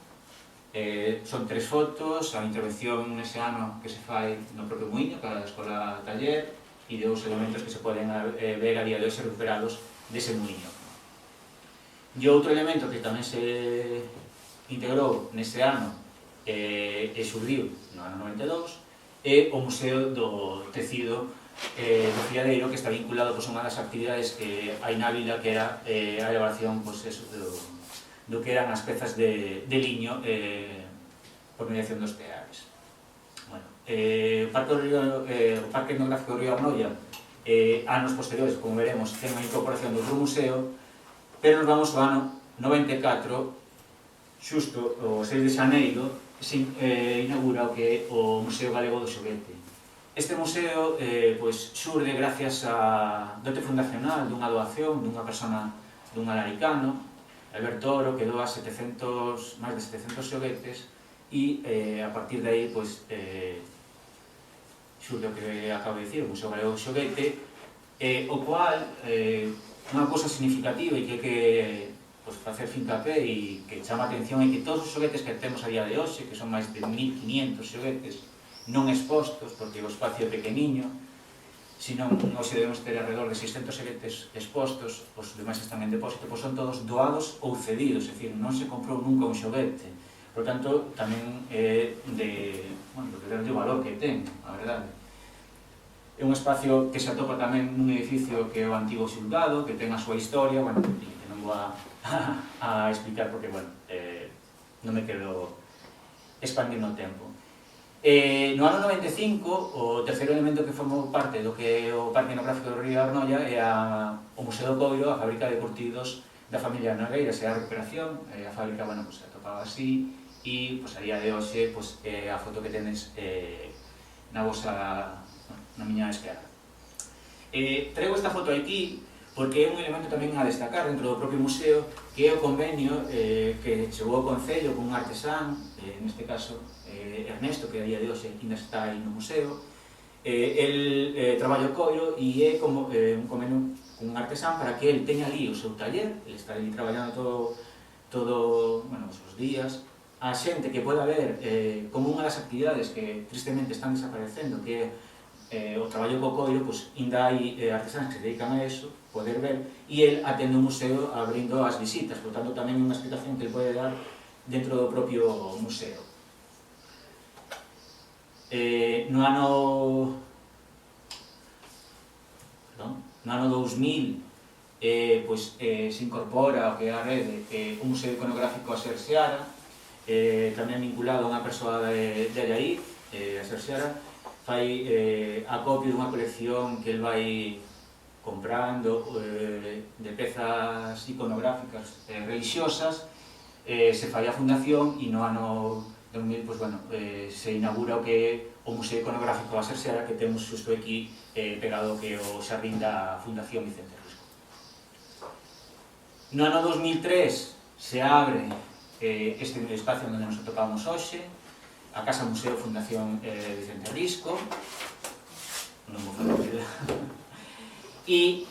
son 3 fotos, a intervención nese ano que se fai no propio muiño, cada escola taller, e dous elementos que se poden ver a día de hoxe recuperados dese muiño. E outro elemento que tamén se integrou nese ano e xurdiu no ano 92 é o Museo do Tecido do Fiadeiro, que está vinculado a unha das actividades que hai na vila, que era a elaboración do que eran as pezas de liño por mediación dos teares. O Parque Etnográfico de Río Arnoia, anos posteriores, como veremos, ten a incorporación do outro museo, pero nos vamos ao ano 94, xusto o 6 de xaneiro, se inaugura o que é o Museo Galego do Xoguete. Este museo xurde gracias a dote fundacional dunha doación dunha persona, dun alaricano, Alberto Oro, que doa máis de 700 xoguetes, e a partir de aí xurde o que acabo de dicir, o Museo Galego do Xoguete, o cual unha cousa significativa e que hai que facer fincapé e que chama a atención é que todos os xoguetes que temos a día de hoxe, que son máis de 1500 xoguetes non expostos, porque o espacio é pequeniño, senón hoxe debemos ter alrededor de 600 xoguetes expostos, os demais están en depósito, pois son todos doados ou cedidos, é dicir, non se comprou nunca un xoguete. Por tanto, tamén é de valor que ten, a verdade. É un espacio que se atopa tamén nun edificio que é o antigo xulgado, que ten a súa historia, bueno, que non vou a explicar porque, bueno, non me quedo expandindo o tempo. No ano 95, o terceiro elemento que formou parte do que é o Parque Etnográfico do Río Arnoia é o Museo do Coiro, a fábrica de curtidos da familia Nogueira, e a recuperación. A fábrica, bueno, se atopaba así, e a día de hoxe a foto que tenes na miña esquerda. Traigo esta foto aquí porque é un elemento tamén a destacar dentro do propio museo, que é o convenio que chegou ao Concello con un artesán, neste caso Ernesto, que a día de hoxe ainda está aí no museo. El traballa o coiro e é como un convenio con un artesán para que el teña ali o seu taller, el está ali traballando todo os días. A xente que poda ver como unha das actividades que tristemente están desaparecendo, que é o traballo co coiro, ainda hai artesanas que se dedican a eso, poder ver, e el atende o museo abrindo as visitas, por tanto tamén é unha explicación que ele pode dar dentro do propio museo. No ano 2000 se incorpora o que é a rede un museo iconográfico a Ser Seara, tamén vinculado a unha persoa de Allariz, a Ser Seara, fai acopio dunha colección que el vai comprando de pezas iconográficas religiosas, se fai a fundación e no ano 2000 se inaugura o que é o Museo Iconográfico a Ser Seara, que temos xusto aquí pegado que o xardín da Fundación Vicente Risco. No ano 2003 se abre este espacio onde nos atopamos hoxe, a Casa Museo Fundación Vicente Risco, non vou falar de e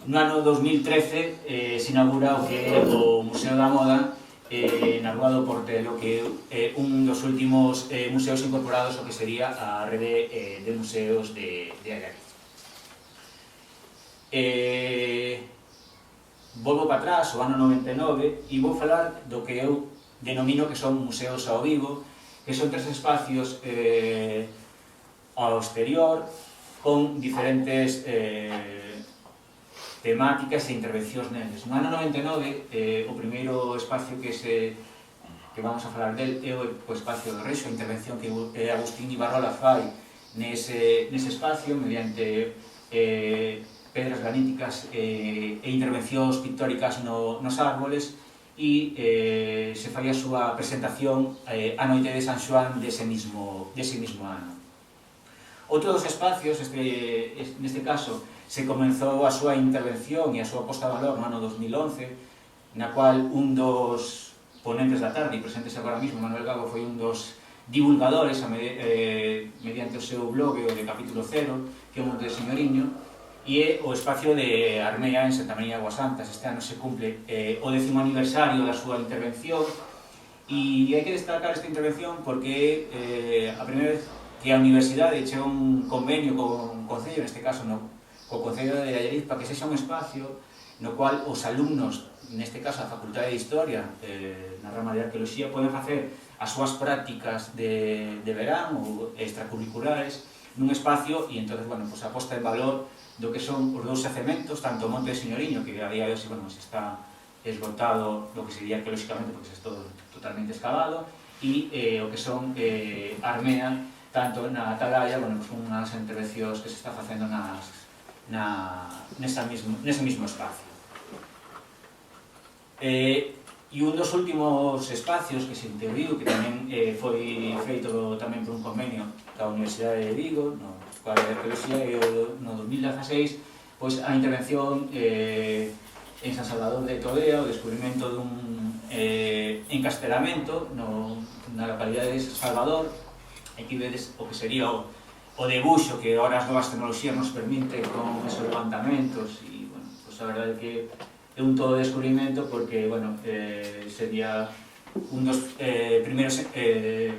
no ano 2013 se inaugura o que é o Museo da Moda na Rúa do Portelo, que é un dos últimos museos incorporados ao que sería a rede de museos de Allariz. Volvo para atrás, o ano 99, e vou falar do que eu denomino que son museos ao vivo, que son 3 espacios ao exterior con diferentes temáticas e intervencións neles. No ano 99, o primeiro espacio que vamos a falar del é o espacio do Rexo, a intervención que Agustín Ibarrola fai nese espacio mediante pedras graníticas e intervencións pictóricas nos árboles, e se fai a súa presentación a noite de San Xoán dese mismo ano. Outro dos espacios, neste caso, se comenzou a súa intervención e a súa posta a valor no ano 2011, na cual un dos ponentes da tarde, e presentes agora mesmo, Manuel Gago, foi un dos divulgadores mediante o seu blog o de Capítulo Cero, que é o Monte de Señoriño, e é o espacio de Armea en Santa María de Aguasantas. Este ano se cumple o 10º aniversario da súa intervención, e hai que destacar esta intervención porque a primeira vez que a Universidade chega un convenio con o Concello, neste caso co Concello de Allariz, para que sexa un espacio no cual os alumnos, neste caso a Facultade de Historia, na rama de Arqueoloxía, poden facer as súas prácticas de verán ou extracurriculares nun espacio, e entón, bueno, pues, a posta en valor do que son os dous xacementos, tanto o Monte de Señoriño, que a día de hoxe, bueno, se está esgotado do que sería arqueolóxicamente, porque se está todo totalmente excavado, e o que son Armea, tanto na Atalaya, bueno, pues, unhas intervencións que se está facendo nese mismo espacio. E un dos últimos espacios que se interviu, que tamén foi feito tamén por un convenio da Universidade de Vigo, no cual de Arqueoloxía, e no 2016, pois a intervención en San Salvador de Todea, o descubrimento dun encastelamento na localidade de San Salvador. Aquí vedes o que sería o debuxo que ahora as novas tecnoloxías nos permiten con esos levantamentos, e, bueno, pues a verdade que é un todo descubrimento porque, bueno, sería un dos primeiros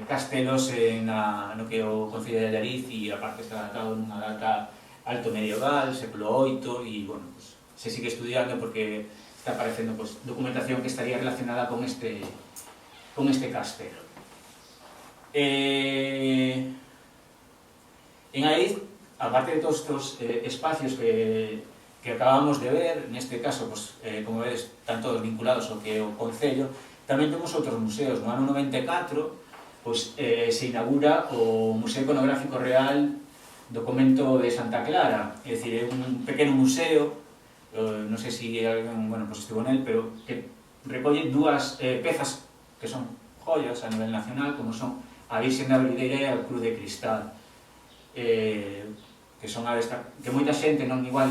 castelos no que é o Concello de Allariz, e aparte está datado nunha data alto medieval, século VIII, e, bueno, pues, se sigue estudiando porque está aparecendo, pues, documentación que estaría relacionada con este castelo. En Allariz, aparte de todos estos espacios que acabamos de ver, neste caso, pues, como vedes, están todos vinculados ao que é o Concello, tamén temos outros museos. No ano 94, pues, se inaugura o Museo Iconográfico Real do Convento de Santa Clara, é dicir, é un pequeno museo, non sei se alguén, bueno, pues, estivo nel, pero que recolle dúas pezas que son joyas a nivel nacional, como son a Virxen da Brideira e a Cruz de Cristal, que son a que moita xente non igual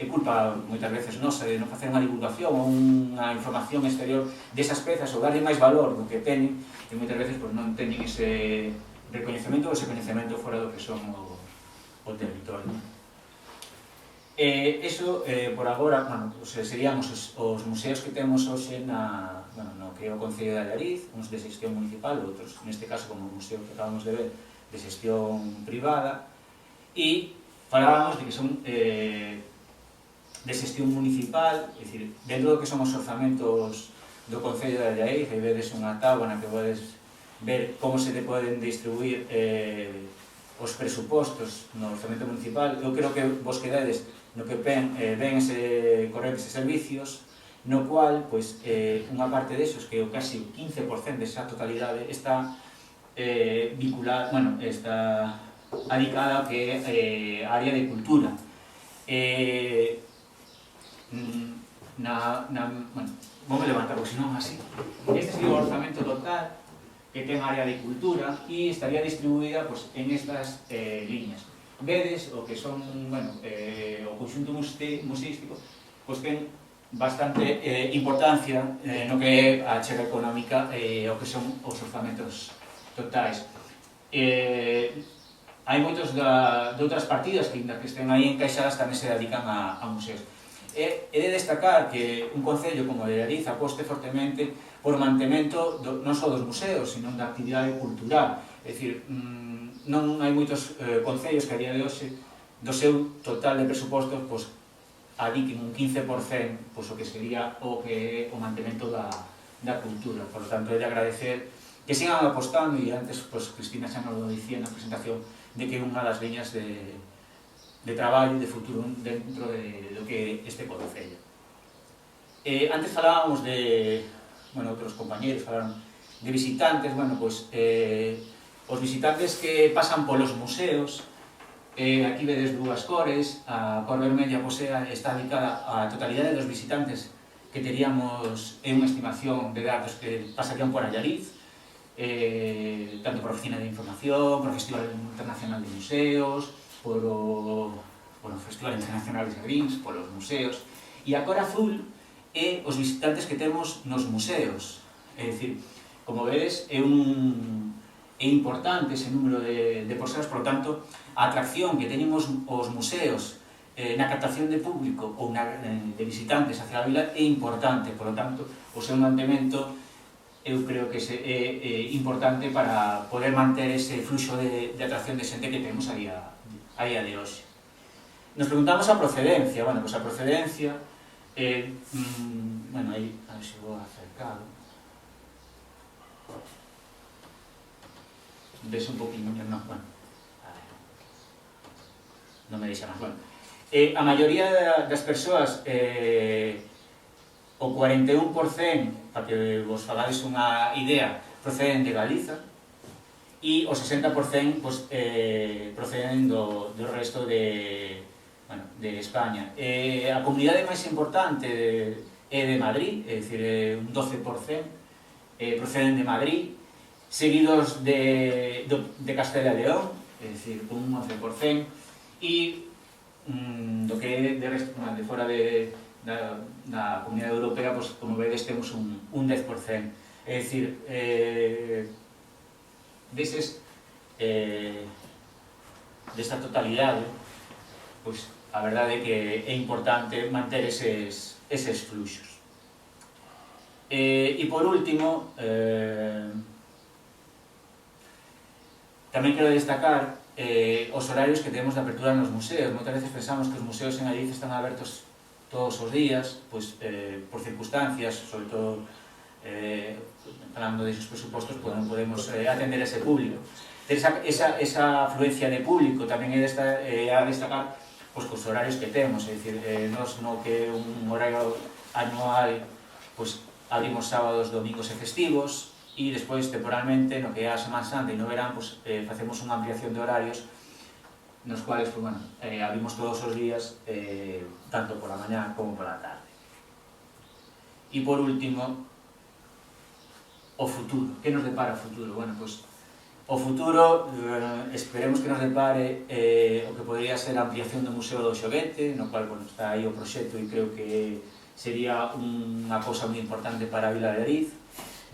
é culpa moitas veces nosa de non facer unha divulgación ou unha información exterior desas pezas ou darlle máis valor do que teñen, e moitas veces pues, non teñen ese recoñecemento ou ese coñecemento fora do que son o territorio. Eso, por agora, bueno, pues, serían os museos que temos hoxe no que é o Concello de Allariz, uns de xestión municipal, outros, neste caso, como o museo que acabamos de ver, de xestión privada, e falábamos de que son de xestión municipal, é dicir, dentro do que son os orzamentos do Concello de Allariz, e vedes unha táboa na que podes ver como se te poden distribuir os presupostos no orzamento municipal. Eu creo que vos quedades no que ven ese correntes e servicios, no cual, pois, unha parte desos, que é o casi 15% desa totalidade, está vinculada, bueno, está adicada ao que é a área de cultura. Bueno, vou me levantar, porque senón así. Este sería o orzamento total que ten área de cultura e estaría distribuída, pues, en estas liñas. Vedes o que son, bueno, o conxunto museístico, pues ten bastante importancia no que é a chega económica e o que son os orzamentos totais. Hai moitos de outras partidas que, ainda que estén aí encaixadas, tamén se dedican a museos. É de destacar que un concello como de Allariz aposte fortemente por mantemento non só dos museos, sino da actividade cultural. É dicir, non hai moitos concellos que a día de hoxe do seu total de presupostos pues, adiquen un 15% pues, o que sería o que é o mantemento da cultura. Por lo tanto, é de agradecer que sigan apostando, e antes pues, Cristina xa nos lo dicía na presentación, de que é unha das liñas de traballo e de futuro dentro do que é este concello. Antes falábamos de, bueno, outros compañeros falaron de visitantes, bueno, pues, os visitantes que pasan polos museos, aquí vedes dúas cores, a cor vermella pues, está dedicada á totalidade dos visitantes que teríamos unha estimación de datos que pasarían por Allariz, tanto por Oficina de Información, por o Festival Internacional de Museos, por o Festival Internacional de Jardins, polos museos, e a cor azul é os visitantes que temos nos museos. É dicir, como vedes, é é importante ese número de persoas, por lo tanto, a atracción que teñen os museos na captación de público ou de visitantes hacia a vila é importante, por lo tanto, o seu mantemento eu creo que é importante para poder manter ese fluxo de atracción de xente que temos a día de hoxe. Nos preguntamos a procedencia. Bueno, pois a procedencia, bueno, aí, a ver se vou acercado. Ves un poquinho, non, bueno, non me deixa máis, bueno. A maioría das persoas, o 41%, para que vos fagades unha idea, proceden de Galiza, e o 60% pues, proceden do resto de España. A comunidade máis importante é de Madrid, é dicir, un 12% proceden de Madrid, seguidos de Castela e León, é dicir, un 11%, e do que é de fora da Comunidade Europea, pues, como vedes, temos un 10%. É dicir, desta totalidade, pues, a verdade é que é importante manter eses fluxos. E por último, tamén quero destacar os horarios que temos de apertura nos museos. Moitas veces pensamos que os museos en Galicia están abertos todos os días, pois, por circunstancias, sobre todo falando deses presupostos, non podemos atender ese público. Esa afluencia de público tamén é a destacar pois, cos horarios que temos, é dicir, nos no que un horario anual pois, abrimos sábados, domingos e festivos, e despois temporalmente, no que é a Semana Santa e no verán, pois, facemos unha ampliación de horarios nos cuales, pues, bueno, abrimos todos os días, tanto por la mañá como por la tarde. E por último, o futuro. Que nos depara o futuro? Bueno, pues, o futuro, esperemos que nos depare o que podría ser a ampliación do Museo do Xoguete, no cual, bueno, está aí o proxecto e creo que sería unha cousa moi importante para a Vila de Ariz.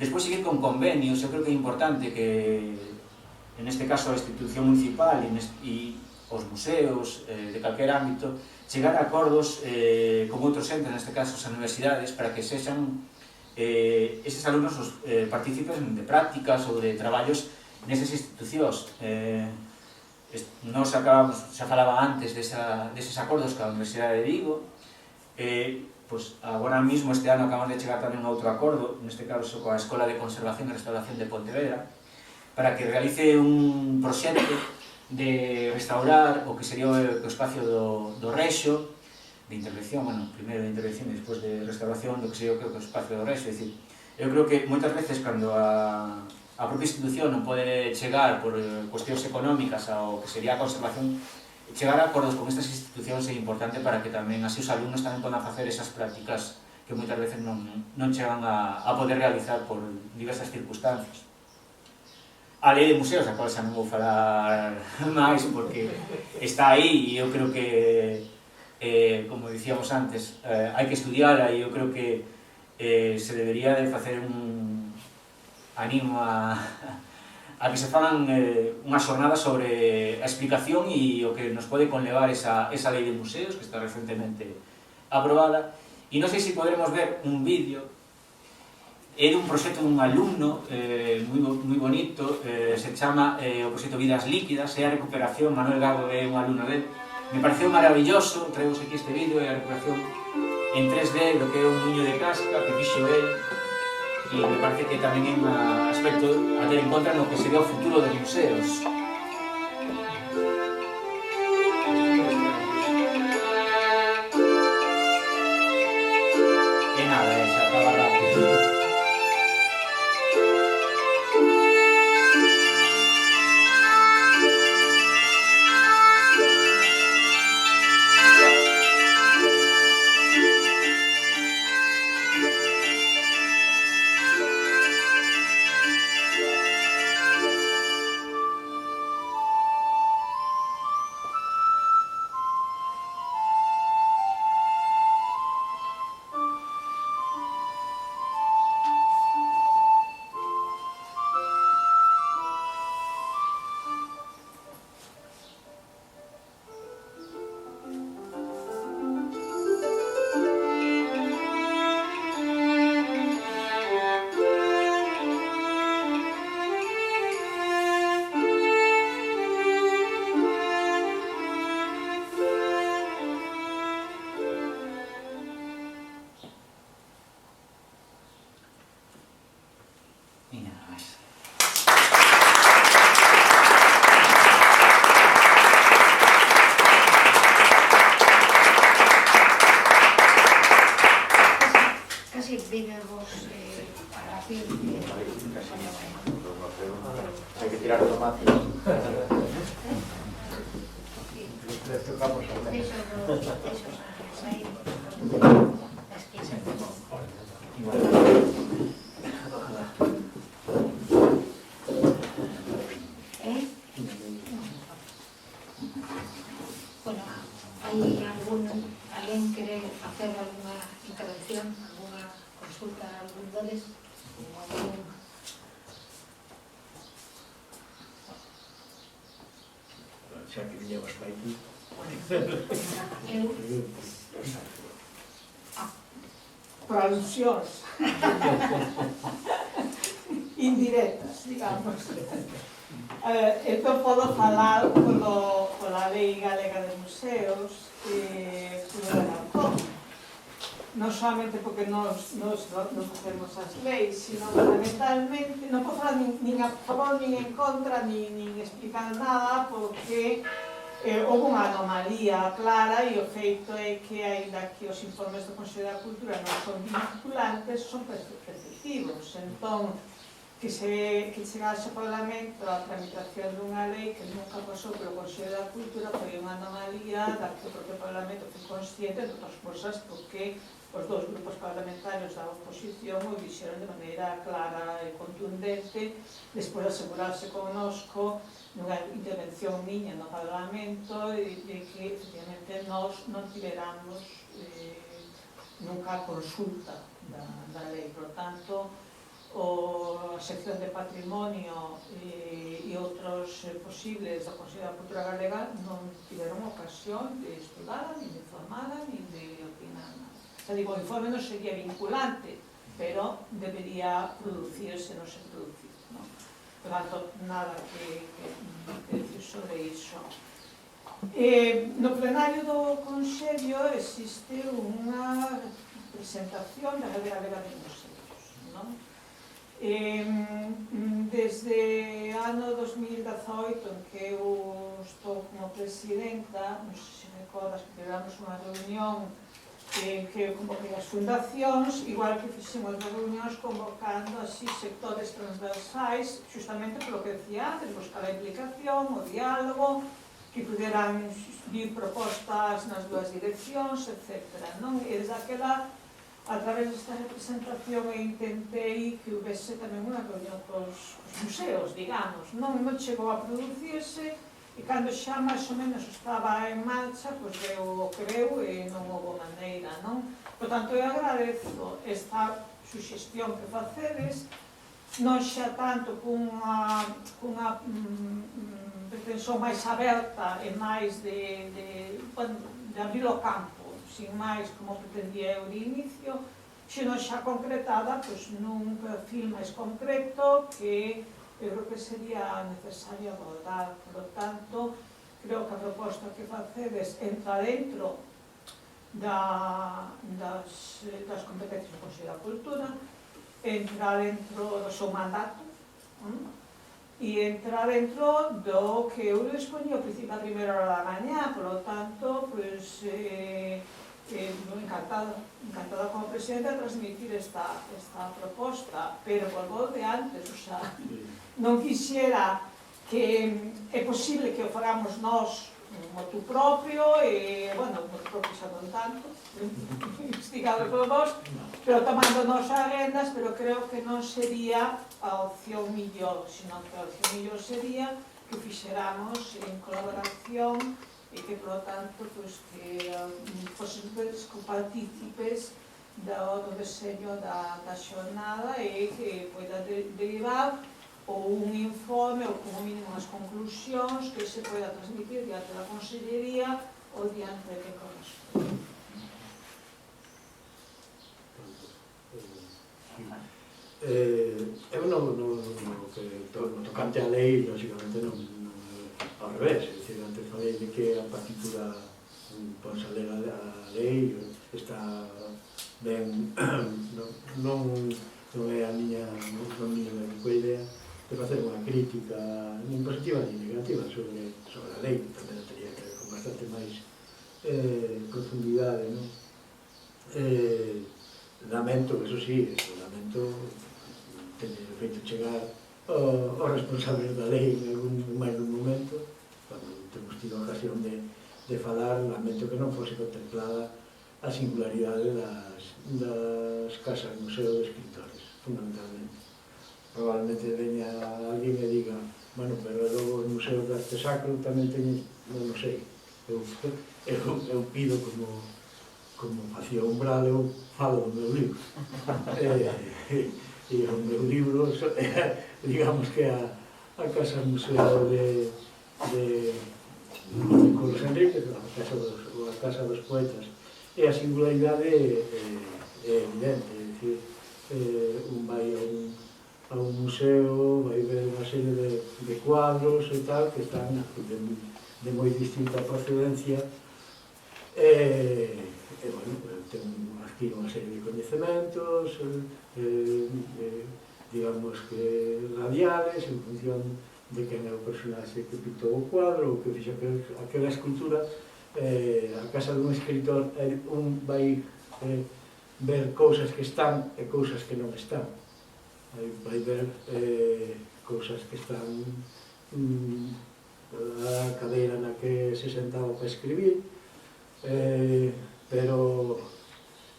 Despois seguir con convenios, eu creo que é importante que, en este caso, a institución municipal e os museos de calquer ámbito, chegar a acordos con outros entes, neste caso as universidades, para que sexan eses alumnos os partícipes de prácticas ou de traballos nesas institucións. Nos acabamos, xa falaba antes deses acordos coa Universidade de Vigo, pois agora mesmo este ano acabamos de chegar tamén a outro acordo, neste caso coa Escola de Conservación e Restauración de Pontevedra, para que realice un proxecto de restaurar o que sería o espacio do Rexo, de intervención, bueno, primeiro de intervención e despois de restauración do que sería o espacio do Rexo. É dicir, eu creo que moitas veces cando a propia institución non pode chegar por cuestións económicas ao que sería a conservación, chegar a acordos con estas institucións é importante para que tamén así os alumnos tamén podan facer esas prácticas que moitas veces non chegan a poder realizar por diversas circunstancias. A lei de museos, a cual xa non vou falar máis porque está aí e eu creo que, como dicíamos antes, hai que estudiala e eu creo que se debería de facer un animo a que se fagan unha xornada sobre a explicación e o que nos pode conlevar esa lei de museos que está recentemente aprobada. E non sei se podremos ver un vídeo. É dun proxecto dun alumno moi bonito, se chama o proxecto Vidas Líquidas, é a recuperación, Manuel Gago é un alumno dele. Me pareceu maravilloso, traemos aquí este vídeo, é a recuperación en 3D do que é un niño de casca que fixo ele, e me parece que tamén é un aspecto a ter en conta no que sería o futuro dos museos. E nada, se acaba rápido. vamos para aquí. Hai que tirar o tomate. Les tocamos a ver. Bueno, hai alguén quere facer alguna intervención, alguna consulta a algún deles? Xa que viñemos para aquí. Por alusións indirectas, digamos. Entón podo falar pola Lei Galega de Museos polo Aragón. Non solamente porque nos facemos as leis, sino fundamentalmente, non podo falar nin a favor nin en contra, nin explicar nada, porque houve unha anomalía clara e o feito é que, aínda que os informes do Consello da Cultura non son vinculantes, son preceptivos. Entón, que chegase ao Parlamento a tramitación dunha lei que nunca pasou polo Consello da Cultura foi unha anomalía da que o propio Parlamento foi consciente de outras cousas, porque os dous grupos parlamentarios da oposición o dixeron de maneira clara e contundente, despois de asegurarse connosco nunha intervención miña no Parlamento de que, efectivamente, nós non tiveramos nunca consulta da lei. Por tanto, a sección de patrimonio e outros posibles da Consello da Cultura Galega non tiveron ocasión de estudar, nin de informar, nin de opinar nada. Xa digo, o informe non sería vinculante, pero debería producirse, non se producir. Por tanto, nada que decir sobre iso. No plenario do Consello existe unha presentación da Lei Galega de Museos, non? Desde ano 2018, en que eu estou como presidenta, non sei se recordas que tivemos unha reunión en que convoquei as fundacións, igual que fixemos as reunións convocando así sectores transversais, justamente polo que decía antes, buscar a implicación, o diálogo, que puderan vir propostas nas dúas direccións, etc. E desde aquela, a través desta representación, intentei que houvese tamén unha reunión cos museos, digamos. Non chegou a producirse, e cando xa máis ou menos estaba en marcha, pois veu o que veu e non houve maneira, non? Por tanto, eu agradezo esta suxestión que facedes, non xa tanto cunha pretensión máis aberta e máis de abrir o campo, sin máis como pretendía eu de inicio, sino xa concretada nun perfil máis concreto que eu creo que sería necesario abordar. Por lo tanto, creo que a proposta que facedes entra dentro das competencias do Consello da Cultura, entra dentro do seu mandato e entra dentro do que eu les poño ao principio a primeira hora da mañá. Por lo tanto, encantada como presidenta de transmitir esta proposta, pero volvo de antes, o sea, non quixera que é posible que o fagamos nós motu propio e, bueno, motu propio xa non tanto, investigado por vos, pero tomando nos agendas, pero creo que non sería a opción millor, sino que a opción millor sería que fixéramos en colaboración e que, por lo tanto, que fosemos partícipes do deseño da xornada e que poida derivar ou un informe ou como mínimo as conclusións que se poida transmitir diante da Consellería ou diante de que corresponde. Eu non tocante a lei, lógicamente non ao revés, é dicir, antes falei de que a partitura posa ler a lei, está ben, non é a miña única idea de facer unha crítica nin positiva nin negativa sobre a lei, tamén teria que ver con bastante máis profundidade, non? lamento, eso sí, lamento tener feito chegar aos responsables da lei en algún máis dun momento, cando temos tido a ocasión de falar, lamento que non fose contemplada a singularidade das casas museo de escritores, fundamentalmente. Probablemente veña alguén e diga, bueno, pero logo o Museo de Arte Sacro tamén teñen, non o sei, eu pido como facía Umbral, eu falo do meu libro. E o meu libro, digamos que a Casa Museo de Carlos Enríquez, a Casa dos Poetas, e a singularidade é evidente, é dicir, un vai a un museo, vai ver unha serie de cuadros e tal, que están de moi distinta procedencia, bueno, adquire unha serie de coñecementos, digamos que radiales, en función de quen é o personaxe que pintou o cuadro, ou que fixa aquela escultura. A casa dun escritor, un vai ver cousas que están e cousas que non están. Vai ver cousas que están a cadeira na que se sentaba para escribir, pero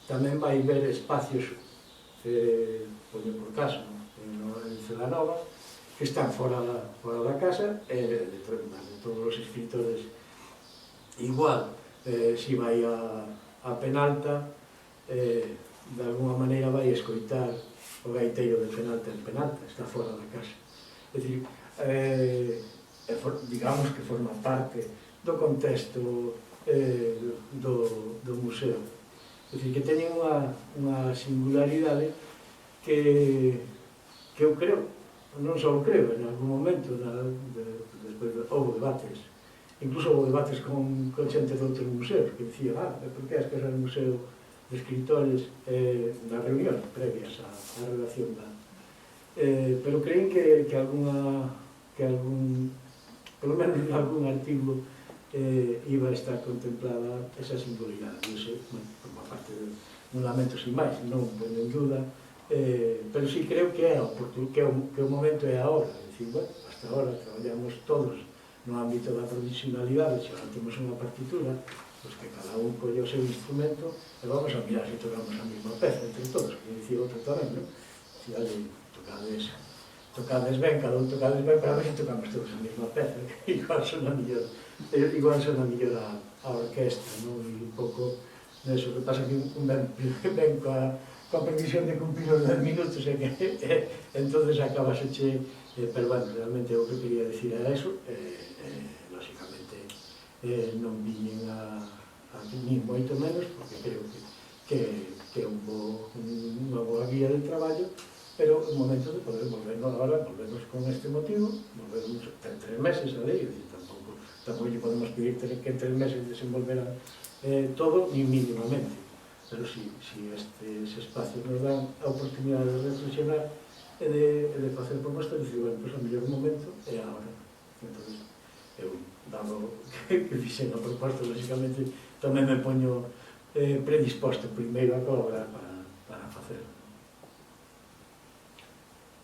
tamén vai ver espacios, poño por caso, en Celanova, que están fora da casa, de todos os escritores igual. Si vai a Penalta, de alguma maneira vai escoitar o gaiteiro de Penalta en Penalta, está fora da casa. É dicir, digamos que forma parte do contexto do museo. É dicir, que teñen unha singularidade que eu creo, non só creo, en algún momento, despois houve debates, incluso houve debates con xente de outros museos, que dicían, por que as casas do museo de escritores nas reunións previas á redacción pero creen que polo menos en algún artigo iba a estar contemplada esa singularidade. Iso, bueno, forma parte un lamento sin máis, non poño en duda, pero sí creo que o momento é a hora. É dicir, bueno, hasta ahora traballamos todos no ámbito da provisionalidade, se ahora temos unha partitura, pois que cada un colle o seu instrumento e vamos a mirar se tocamos a mesma peza entre todos, que dicía outro tamén, non? Se alle tocades ben, cada un tocades ben, para ver se tocamos todos a mesma peza, que igual son a mellor a orquestra, non? E un pouco neso, que pasa que un ben coa previsión de cumprir os 10 minutos e que entonces acabase pero bueno, realmente o que quería decir era eso. Lógicamente non viñen nin moito menos, porque creo que é unha boa guía de traballo, pero o momento de poder volvernos agora, volvernos con este motivo, volvernos en 3 meses a lei, tampouco lle podemos pedir que en 3 meses desenvolveran todo, ni mínimamente, pero si estes espacios nos dan a oportunidade de reflexionar e de facer propostas, e dicir, bueno, pois o mellor momento é agora. Entón, eu, dado que fixen a proposta, lógicamente, tamén me poño predisposto primeiro a colaborar para facelo.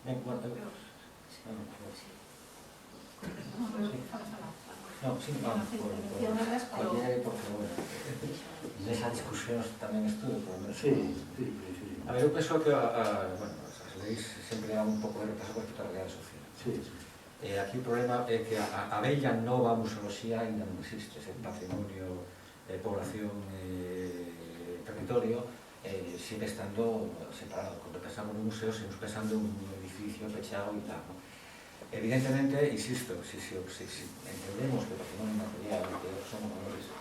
Bueno, por favor. Nesa discusión tamén estuve, por lo menos. Sí. A ver, eu penso que as leis sempre dan un pouco de repaso con respecto á realidade social. Aquí o problema é que a bella nova museoloxía ainda non existe, ese patrimonio, población, territorio, sigue estando separado. Cando pensamos no museo, seguimos pensando en un edificio pechado e tal. Evidentemente, insisto, si entendemos que o patrimonio material que son valores,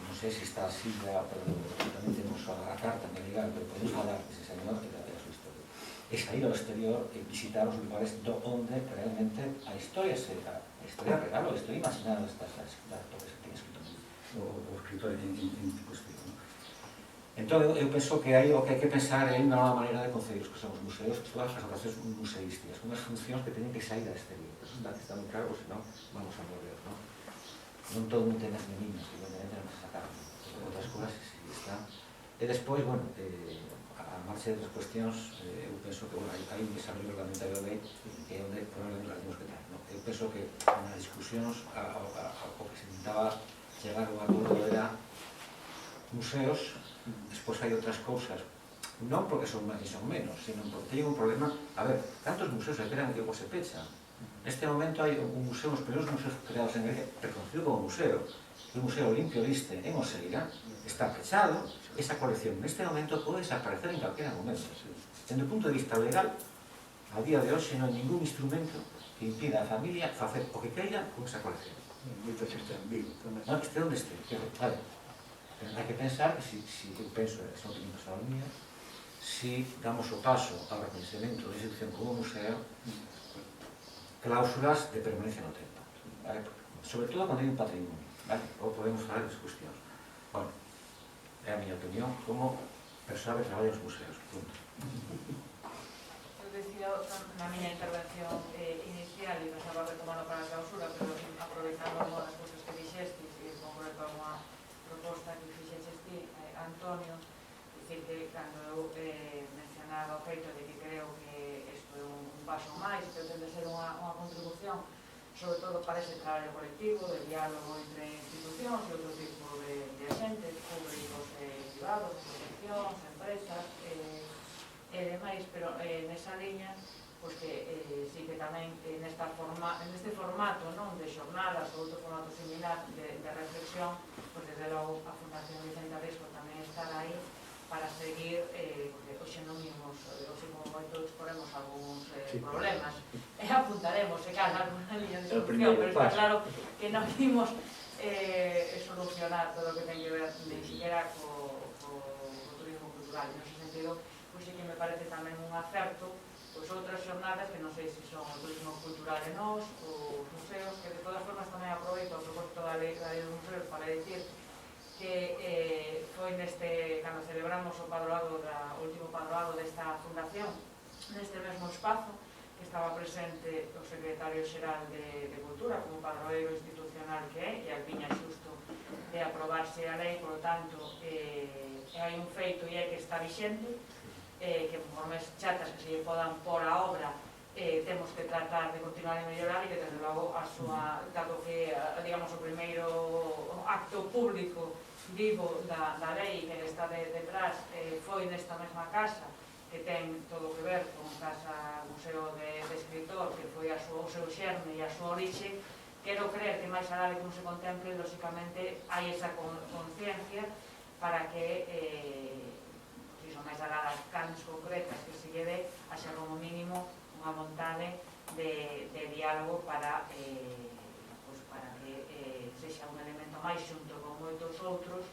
non sei se está así ya, pero tamén tenemos a carta legal, pero podemos falar de ese señor que da a súa historia. É sair ao exterior e visitar os lugares onde realmente a historia real, a historia imaginada está do que se ten escrito o escritor en cuestión. Entón, eu penso que aí o que hai que pensar é unha nova maneira de concebir os que son os museos, todas as operacións museísticas, unhas funcións que teñen que sair ao exterior. Eso está moi claro, senón vamos a volver, non? Non todo non ten as meninas, evidentemente non se sacaron. Outras cousas, si está. E despois, bueno, marcha de outras cuestións, eu penso que hai un desarrollo reglamentario da lei que é onde probablemente las temos que ter. Eu penso que nas discusións o que se intentaba chegar a un acordo era museos, despois hai outras cousas, non porque son máis ou son menos, sino porque teñen un problema. A ver, cantos museos esperan que se pechan? Neste momento hai un museo, os primeiros museos creados en Grecia, reconocido como museo, o Museo Olimpio Liste en Oseira, está pechado. Esa colección neste momento pode desaparecer en calquera momento. Dende o punto de vista legal, a día de hoxe non hai ningún instrumento que impida a familia facer o que queira con esa colección. Moito que está en Vigo tamén. Non, que este onde este. Vale. Hai que pensar que se eu penso, é unha opinión personal mía, se damos o paso ao reconhecemento de institución como museo, cláusulas de permanencia no tempo, vale? Sobre todo quando hai un patrimonio, vale? Ou podemos falar de cuestións. Bueno, é a miña opinión como persoa que traballa nos museos, punto. Eu decía na miña intervención inicial e pensaba retomando para a clausura, pero aproveitando as cousas que dixestes e en concreto unha proposta que fixeches ti, Antonio, dicir que cando eu mencionaba o feito de que creo que isto é un paso máis, que tende a ser unha contribución sobre todo para ese traballo colectivo, de diálogo entre institucións e outro tipo de agentes públicos e privados, asociacións, empresas e demais, pero nesa liña pois que sí que tamén neste formato non de xornadas ou outro formato similar de reflexión, pois desde logo a Fundación Vicente Risco tamén estará aí para seguir, porque hoxe non imos, hoxe como moito exporemos algúns problemas e apuntaremos se cada alguna liña de solución, pero está claro que non imos solucionar todo o que ten que ver ni siquiera co turismo cultural. En ese sentido, pois sí que me parece tamén un acerto pois outras xornadas que non sei se son o turismo cultural en nós ou os museos, que de todas formas tamén aproveito a propósito da lei dos museos para dicir que foi cando celebramos o último padroado desta fundación, neste mesmo espazo, que estaba presente o secretario xeral de Cultura como padroeiro institucional que é, e alviña xusto de aprobarse a lei, por lo tanto, hai un feito e é que está vixente, que por máis chatas que se lle podan pôr a obra, temos que tratar de continuar e mellorar, e que desde logo a súa, dado que, digamos, o primeiro acto público vivo da lei que está detrás foi nesta mesma casa, que ten todo que ver con Casa Museo de Escritor, que foi o seu xerme e a súa orixe. Quero creer que máis alá de como se contemple, lóxicamente, hai esa conciencia para que máis alá das carnes concretas que se lle dé, haxa como mínimo unha vontade de diálogo para que sexa un elemento máis xunto con moitos outros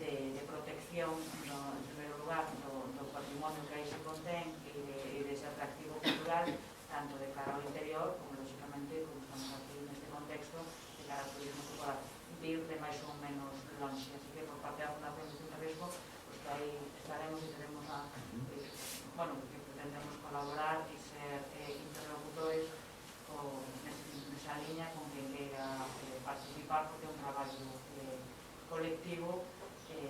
de protección, en primeiro lugar, do patrimonio que aí se contén e dese atractivo cultural, tanto de cara ao interior, como lógicamente, como estamos aquí neste contexto, de cara ao turismo que poda vir de máis ou menos longe. Así que, por parte da Fundación Vicente Risco, que aí estaremos e teremos que pretendemos colaborar e ser interlocutores nesa liña con quen queira participar, porque é un traballo colectivo que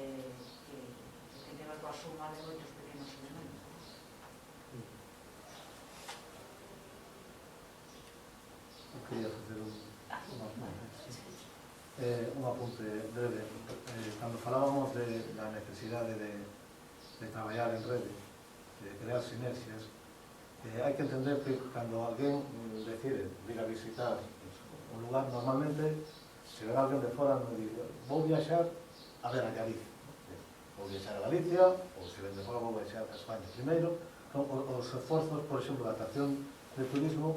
ten que ver coa suma de moitos pequenos elementos. Eu quería facer un apunte breve. Cando falábamos da necesidade de traballar en rede, de crear sinerxias, hai que entender que cando alguén decide vir a visitar un lugar, normalmente se ve alguén de fora non dice vou viaxar a ver a Galicia, vou viaxar a Galicia, ou se ven de fora vou viaxar a España. Primeiro, os esforzos, por exemplo, de atracción de turismo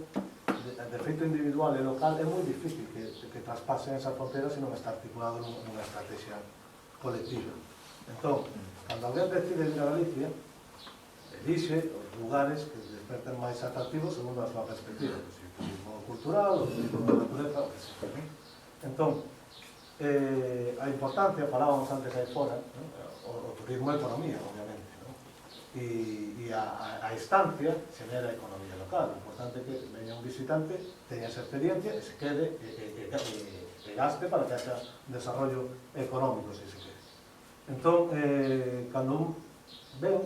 de feito individual e local é moi difícil que traspasen esa frontera se non está articulado nunha estrategia colectiva. Entón, cando alguén decide ir a Galicia, elixe os lugares que desperten máis atractivos segundo a súa perspectiva, o turismo cultural, o turismo de natureza, o que se quere. Entón, a importancia, falábamos antes aí fora, o turismo é economía, obviamente, e a estancia xenera economía local. O importante é que veña un visitante, teña esa experiencia e se quede e gaste para que haxa desarrollo económico, se se quere. Entón, cando un ven,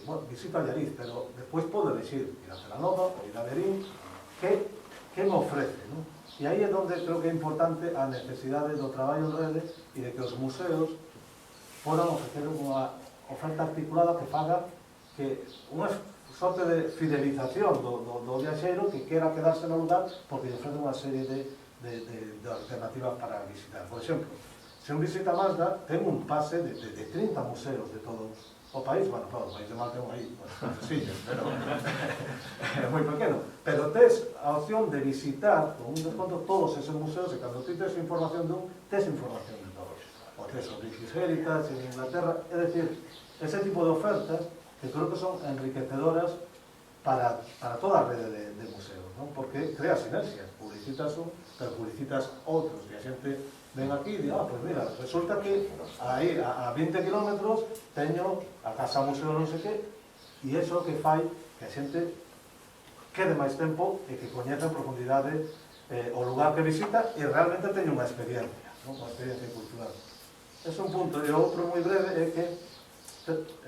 bueno, visito Allariz, pero despois podo elegir ir a Celanova ou ir a Verín, que me ofrece, non? E aí é onde creo que é importante a necesidade do traballo en rede e de que os museos podan ofrecer unha oferta articulada que faga que unha sorte de fidelización do viaxeiro que quera quedarse no lugar porque lle ofrece unha serie de alternativas para visitar. Por exemplo, se un visita Mazda, ten un pase de 30 museos de todo o país, bueno, todo o país de Malta ten aí, sillas, pero é moi pequeno, pero tes a opción de visitar con un desconto todos esos museos e cando ti tes información dun, tes información de todos. O tes o British Heritage en Inglaterra, é dicir, ese tipo de ofertas que creo que son enriquecedoras para toda a rede de museos, non? Porque crea sinergias, publicitas un, pero publicitas outros, e a xente ven aquí e di, pues mira, resulta que aí a 20 kilómetros teño a Casa Museo non sei que, e iso que fai que a xente quede máis tempo e que coñeza en profundidade o lugar que visita e realmente teña unha experiencia, non? Unha experiencia cultural. Ese é un punto. E outro moi breve é que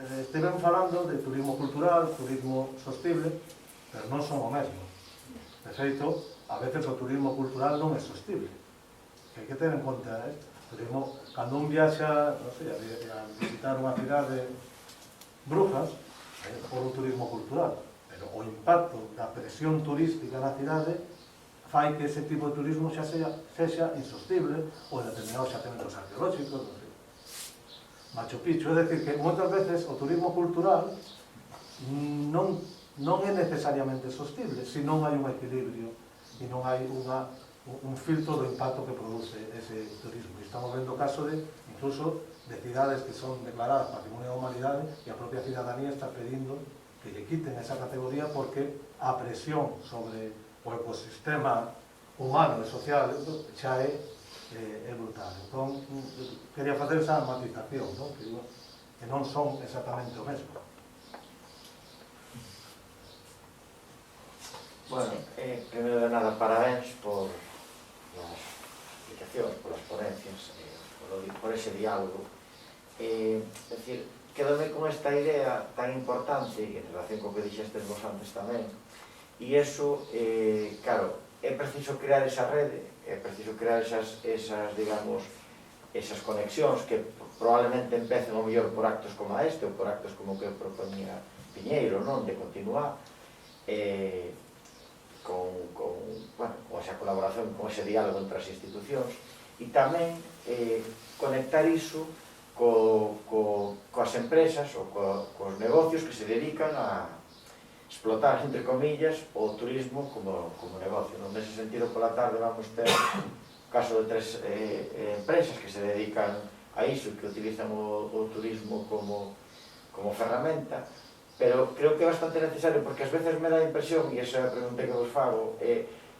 estiven falando de turismo cultural, turismo sostible, pero non son o mesmo. De feito, a veces o turismo cultural non é sostible. Que hai que ter en conta, turismo, cando un viaxa, non sei, a visitar unha cidade Brujas, por un turismo cultural, pero o impacto da presión turística na cidade fai que ese tipo de turismo xa sexa insostible ou en determinados xacementos arqueolóxicos, non sei. Machu Picchu, é dicir que moitas veces o turismo cultural non é necesariamente sostible se non hai un equilibrio e non hai un filtro do impacto que produce ese turismo. Estamos vendo o caso de, incluso, de cidades que son declaradas Patrimonio da Humanidade e a propia cidadanía está pedindo que lle quiten esa categoría porque a presión sobre o ecosistema humano e social xa é brutal. Entón, quería facer esa matización, non? Que non son exactamente o mesmo. Bueno, primero de nada, parabéns por las explicacións, por las ponencias, por ese diálogo. É dicir, quedome con esta idea tan importante en relación co que dixestes vos antes tamén, e iso, claro, é preciso crear esa rede, é preciso crear esas digamos, esas conexións que probablemente empecen o mellor por actos como este ou por actos como que proponía Piñeiro, non? De continuar con esa colaboración, con ese diálogo entre as institucións e tamén conectar iso coas empresas ou cos negocios que se dedican a explotar, entre comillas, o turismo como negocio. Nese sentido, pola tarde vamos ter o caso de 3 empresas que se dedican a iso, que utilizan o turismo como ferramenta, pero creo que é bastante necesario, porque ás veces me dá a impresión, e esa é a pregunta que vos fago,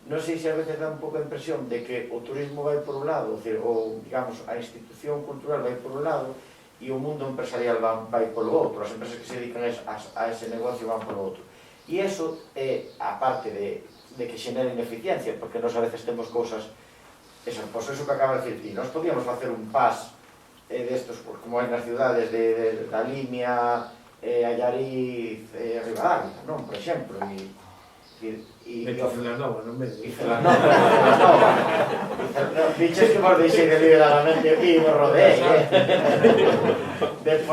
non sei se ás veces dá un pouco a impresión de que o turismo vai por un lado, ou, digamos, a institución cultural vai por un lado, e o mundo empresarial vai polo outro, as empresas que se dedican a ese negocio van polo outro. E iso é, aparte de que xenera ineficiencia, porque nós a veces temos cousas, pois iso que acaba de dicir, nós podíamos facer un pas destos, como hai nas cidades da Limia, Allariz, Ribadavia, non? Por exemplo, e Celanova, non medio. E Celanova. Diches que vos deixei deliberadamente aquí e vos rodeei, de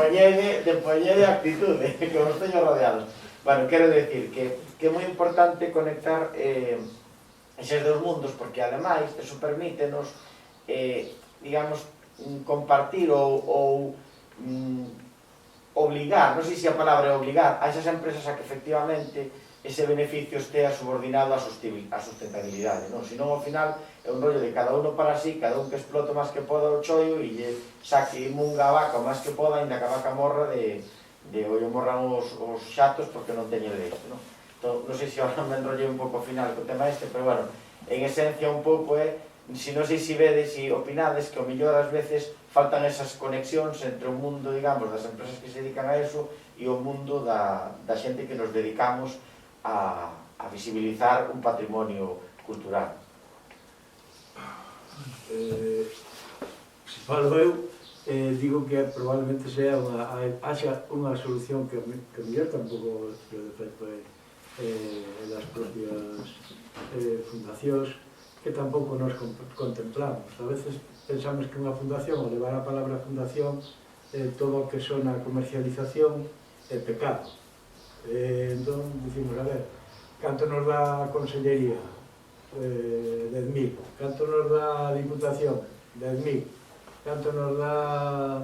poñede actitude, que vos teño rodeados. Bueno, quero decir que é moi importante conectar eses dos mundos, porque ademais eso permítenos, digamos, compartir ou obligar, non sei se a palabra é obligar, a esas empresas a que efectivamente ese beneficio estea subordinado á sustentabilidade, non? Senón, ao final, é un rollo de cada uno para sí, cada un que explote máis que poda o chollo e lle saque munga a vaca o máis que poda, ainda que a vaca morra de ollo morran os xatos porque non teñen leite, non? Entón, non sei se ahora me enrollei un pouco ao final co tema este, pero, bueno, en esencia un pouco é, se non sei se vedes, se opinades, que ao mellor ás veces faltan esas conexións entre o mundo, digamos, das empresas que se dedican a eso e o mundo da xente que nos dedicamos a visibilizar un patrimonio cultural. Se falo eu, digo que probablemente sea haxa unha solución que mellor tampouco o defecto das propias fundacións, que tampouco nos contemplamos. A veces pensamos que unha fundación, ao levar a palabra fundación, todo o que son a comercialización é pecado. Entón, dicimos, a ver, canto nos dá a Consellería? 10.000. Canto nos dá a Diputación? 10.000. Canto nos dá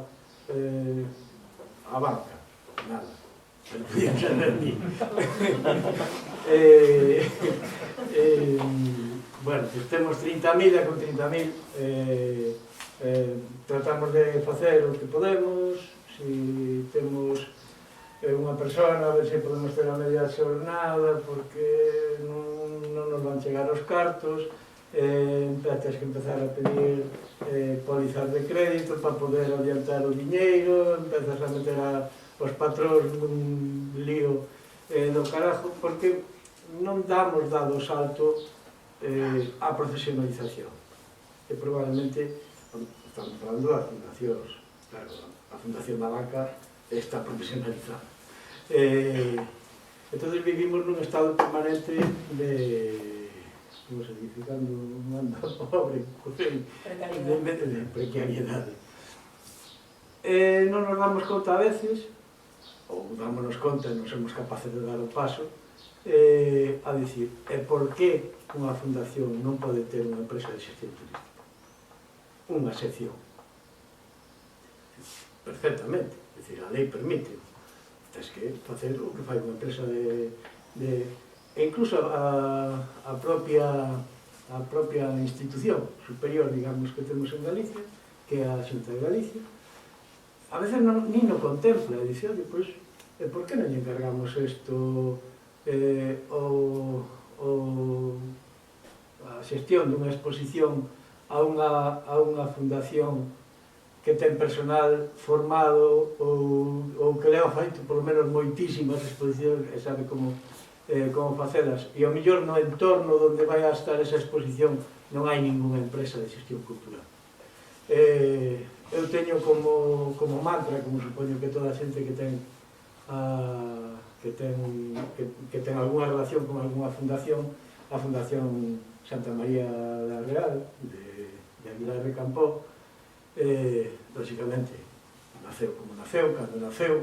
a banca? Nada. Pero podían ser 10.000. Bueno, pues temos 30.000 e con 30.000 tratamos de facer o que podemos. Si temos unha persona, a ver se podemos ter a media xornada, porque non nos van chegar os cartos, tens que empezar a pedir pólizas de crédito para poder adiantar o diñeiro, empezas a meter os patróns nun lío do carajo, porque non damos dado salto á profesionalización. E probablemente, estamos falando das fundacións, claro, a Fundación da Banca está profesionalizada. Entón vivimos nun estado permanente de, como se dice, cando anda pobre, de precariedade. Non nos damos conta a veces, ou dámonos conta e non somos capaces de dar o paso, a dicir, por que unha fundación non pode ter unha empresa de xestión turística? Unha sección. Perfectamente, é dicir, a lei permite. Tens que facer o que fai unha empresa e incluso a propia institución superior, digamos, que temos en Galicia, que é a Xunta de Galicia, a veces ni no contempla, e dice, oi, pois, por que non lle encargamos isto a xestión dunha exposición a unha fundación que ten personal formado ou que leva feito polo menos moitísimas exposicións e sabe como facelas, e ao mellor no entorno onde vai a estar esa exposición non hai ningunha empresa de xestión cultural. Eu teño como mantra, como supoño que toda a xente que ten algunha relación con algunha fundación, a Fundación Santa María da Real de Aguilar de Campoo, lógicamente naceu como naceu, cando naceu,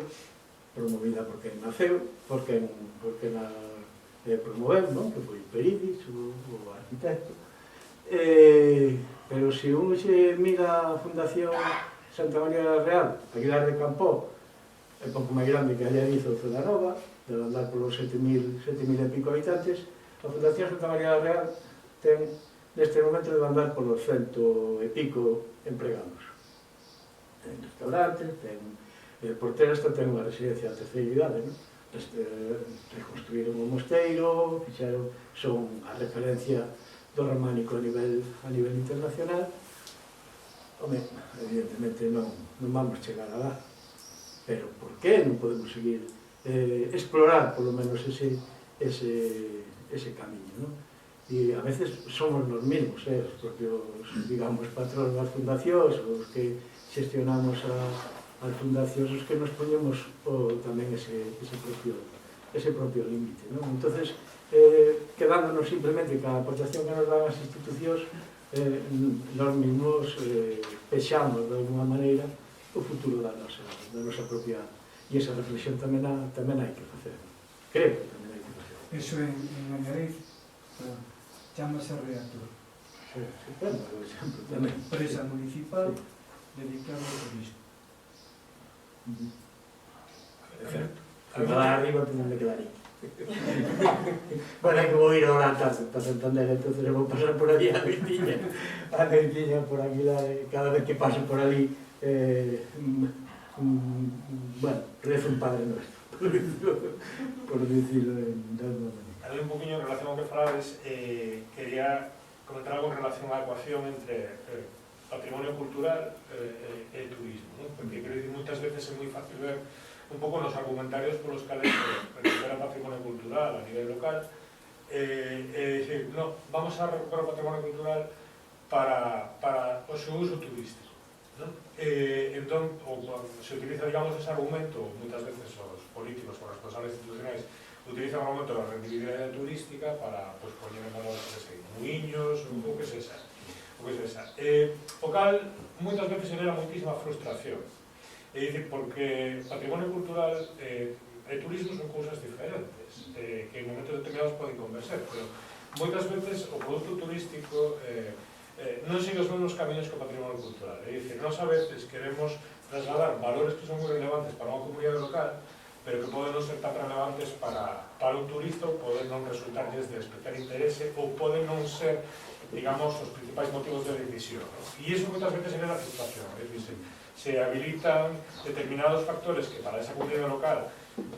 promovida por quen naceu, por quen la promoveu, que foi Peridis, o arquitecto. Pero se un se mira a Fundación Santa María da Real, Aguilar de Campoo, é pouco máis grande que allá hizo Zona Nova, de andar polos 7.000 e pico habitantes. A Fundación Santa María da Real ten, neste momento, de andar polos 100 e pico empregados. Ten restaurantes, ten porteras, ten unha residencia de terceira idade, reconstruíron o mosteiro, son a referencia do románico a nivel internacional. Home, evidentemente non vamos chegar a dar, pero por que non podemos seguir explorar polo menos ese camiño, non? E a veces somos nos mesmos, os propios, digamos, patrón das fundacións, os que xestionamos as fundacións, os que nos poñemos tamén ese propio límite, non? Entonces, quedándonos simplemente ca apoyación que nos dan as institucións, nós mesmos pexamos de alguma maneira o futuro da nosa propia, e esa reflexión tamén hai que facer, creo que tamén hai que facer. Eso en Añariz chamase Reactor, unha empresa municipal dedicada ao turismo. É certo. Para arriba teñen de quedar aí. Bueno, é que vou ir ahora a tarde para Santander, entonces vou pasar por ali a Virtiña por Aguilar, cada vez que paso por ali, bueno, rezo un Padre Nuestro, por decirlo de alguna manera. Un poquinho en relación ao que falades, quería comentar algo en relación á ecuación entre patrimonio cultural e turismo, ¿no? Porque creo que moitas veces é moi fácil ver un pouco nos argumentarios polos cales recuperar patrimonio cultural a nivel local dicir, no, vamos a recuperar o patrimonio cultural para o seu uso turístico. Entón, se utiliza, digamos, ese argumento, moitas veces os políticos, os responsables institucionais, utilizan o argumento da rendibilidade turística para poñer en valor muiños, o que sexa. O cal, moitas veces genera moitísima frustración. É dicir, porque patrimonio cultural e turismo son cousas diferentes, que en momentos determinados poden converser, pero moitas veces o produto turístico non sigue os mesmos camiños que o patrimonio cultural. É dicir, nós a veces queremos trasladar valores que son moi relevantes para unha comunidade local, pero que poden non ser tan relevantes para un turista, ou poden non resultarles de especial interese, ou poden non ser, digamos, os principais motivos de decisión. E iso moitas veces genera frustración. É dicir, se habilitan determinados factores que para esa comunidade local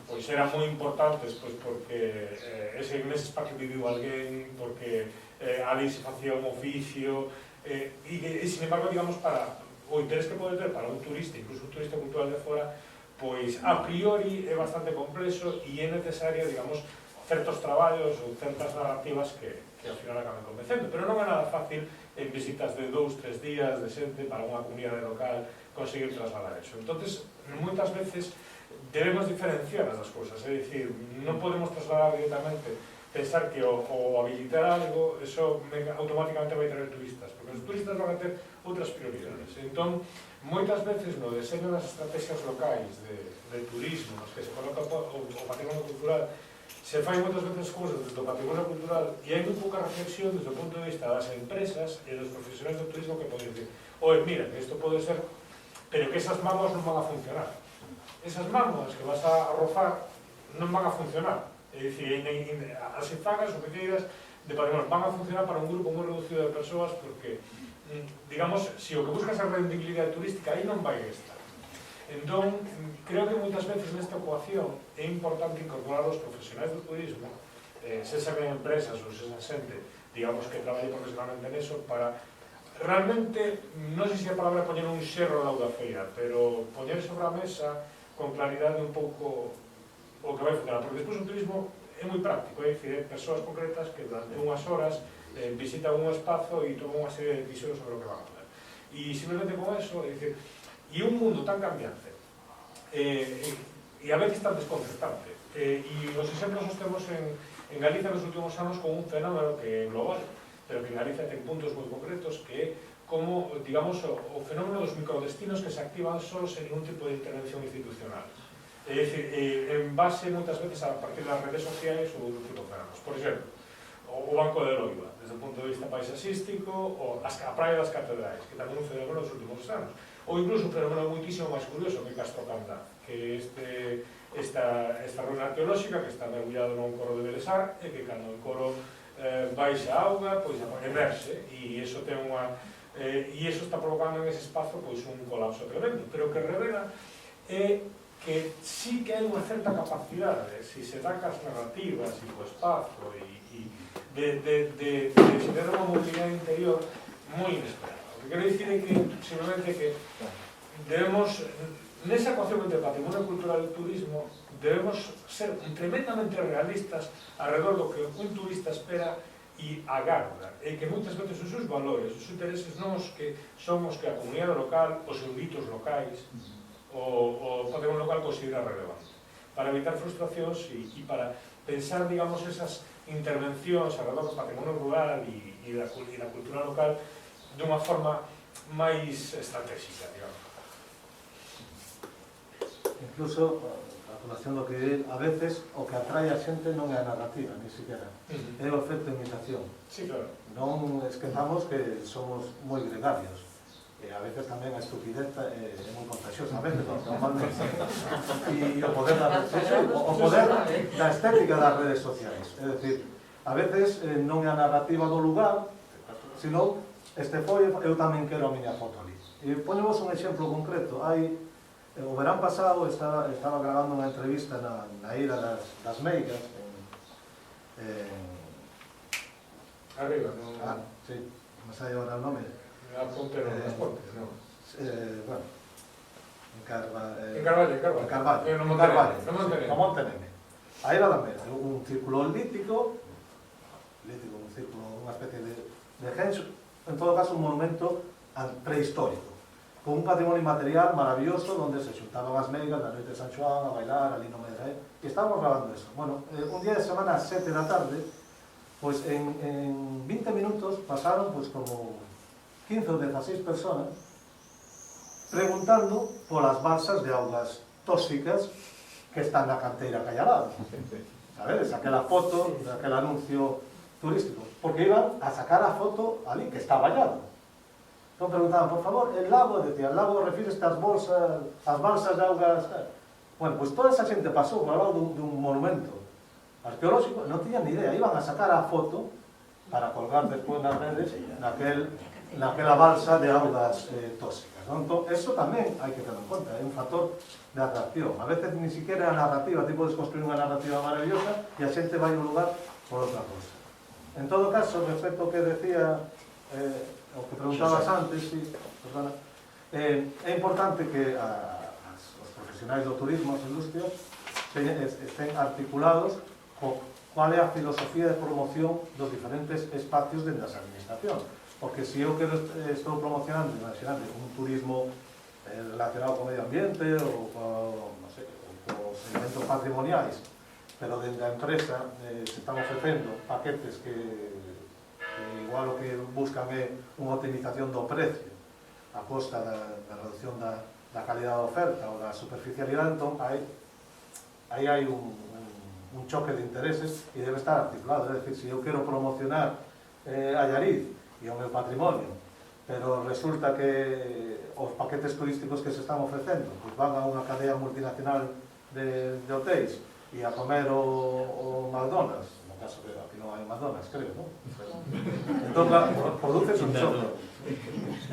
pois eran moi importantes, pois porque nese espacio viviu alguén, porque ali se facía un oficio, e sin embargo, digamos, para o interés que pode ter para un turista, incluso un turista cultural de fora, pois a priori é bastante complexo e é necesario, digamos, certos traballos ou certas narrativas que ao final acaben convencendo, pero non é nada fácil en visitas de 2-3 días de xente para unha comunidade local conseguir trasladar eso. Entonces, moitas veces debemos diferenciar as das cousas, é dicir, non podemos trasladar directamente, pensar que o habilitar algo, eso automáticamente vai traer turistas, porque os turistas van a ter outras prioridades. Entón, moitas veces no deseño das estrategias locais de turismo, nos que se coloca o patrimonio cultural, se fai moitas veces cousas desde o patrimonio cultural e hai moi pouca reflexión desde o punto de vista das empresas e dos profesionais do turismo que poden dicir, mira, que isto pode ser, pero que esas mámoas non van a funcionar. Esas mámoas que vas a arrozar non van a funcionar. É dicir, as enfagas ou pequeiras de patrimonio van a funcionar para un grupo moi reducido de persoas porque, digamos, se o que buscas é rendibilidade turística, aí non vai estar. Entón, creo que moitas veces nesta ecuación é importante incorporar os profesionais do turismo, sexa en empresas ou sexa xente, digamos, que traballe profesionalmente neso, para realmente, non sei se a palabra poñer un xerro na da feira, pero poñer sobre a mesa con claridade un pouco o que vai funcionar, porque despois o turismo é moi práctico, é dicir, persoas concretas que durante unhas horas visitan un espazo e toman unha serie de decisións sobre o que van a fazer. E simplemente con eso, é dicir, e un mundo tan cambiante e a veces tan desconcertante, e os exemplos os temos en Galicia nos últimos anos con un fenómeno que é global, pero que en Galicia ten puntos moi concretos, que é como, digamos, o fenómeno dos microdestinos que se activan só sen ningún tipo de intervención institucional. É dicir, en base moitas veces a partir das redes sociais ou outro tipo de fenómenos. Por exemplo, o Banco de Loiva, desde o punto de vista paisaxístico, ou a Praia das Catedrais, que tamén é un fenómeno dos últimos anos. Ou incluso un fenómeno muitísimo máis curioso que Castro Candá, que é esta ruína arqueolóxica que está mergullado nun coro de Belesar e que cando o coro baixa a auga, pois emerxe, e iso ten unha... e iso está provocando en ese espazo pois un colapso tremendo, pero o que revela é que sí que hai unha certa capacidade, se se dan cas narrativas e co espazo e de xerar unha movilidade interior moi inesperada. O que quero dicir é que, simplemente, que debemos, nesa ecuación entre patrimonio cultural e turismo, debemos ser tremendamente realistas alrededor do que un turista espera e agarda, e que moitas veces os seus valores, os seus intereses non os que son os que a comunidade local, os eruditos locais, o patrimonio local considera relevante, para evitar frustracións e para pensar, digamos, esas intervencións alrededor do patrimonio rural e da cultura local dunha forma máis estratégica, digamos. Incluso, a colación do que a veces o que atrae a xente non é a narrativa, ni siquiera, é o efecto de imitación. Sí, claro. Non esquezamos que somos moi gregarios, e a veces tamén a estupidez é moi contagiosa, a veces normalmente. E o poder da estética das redes sociais, é dicir, a veces non é a narrativa do lugar, senón este foi, eu tamén quero a miña foto ali. E ponemos un exemplo concreto. O verán pasado estaba grabando unha entrevista na Ira das Meigas Arriba, sí, non sei agora o nome. A Ponte non, as Pontes, non. Bueno, en Carballo. No Monteneme. A Ira das Meigas, un círculo lítico, un círculo, unha especie de genxo, en todo caso un monumento prehistórico, con un patrimonio inmaterial maravilloso donde se xuntaban as meigas na noite de San Xoán a bailar ali no Medré, e estábamos grabando eso. Bueno, un día de semana ás 7 da tarde, pois en 20 minutos pasaron pois como 15 ou 16 personas preguntando polas balsas de augas tóxicas que están na canteira que hai al lado. Sabedes, aquela foto daquel anuncio turístico, porque iban a sacar a foto ali que está vallado. Entón preguntaban, por favor, el lago, decía, el lago refírese ás balsas de augas... Bueno, pois toda esa xente pasou ao lado dun monumento arqueolóxico, non tiñan ni idea, iban a sacar a foto para colgar despois nas redes naquela balsa de augas tóxicas. Entón, eso tamén hai que tener en conta, é un factor de atracción. A veces ni siquiera a narrativa, ti podes construir unha narrativa maravillosa e a xente vai a un lugar por outra cosa. En todo caso, respecto ao que decía, o que preguntabas antes, sí, perdona, é importante que os profesionais do turismo, as industrias, estén articulados co cual é a filosofía de promoción dos diferentes espacios dentro das administracións. Porque se eu estou promocionando, imaginante, un turismo relacionado con o medio ambiente ou cos elementos patrimoniais, pero dentro da empresa se están ofrecendo paquetes que igual o que buscan é unha optimización do precio a costa da reducción da calidad da oferta ou da superficialidade, entón aí hai un choque de intereses e debe estar articulado. É dicir, se eu quero promocionar a Allariz e o meu patrimonio, pero resulta que os paquetes turísticos que se están ofrecendo pois van a unha cadea multinacional de hotéis e a comer o McDonald's, no caso que aquí non hai McDonald's, creo, non? Entón, produce un choque.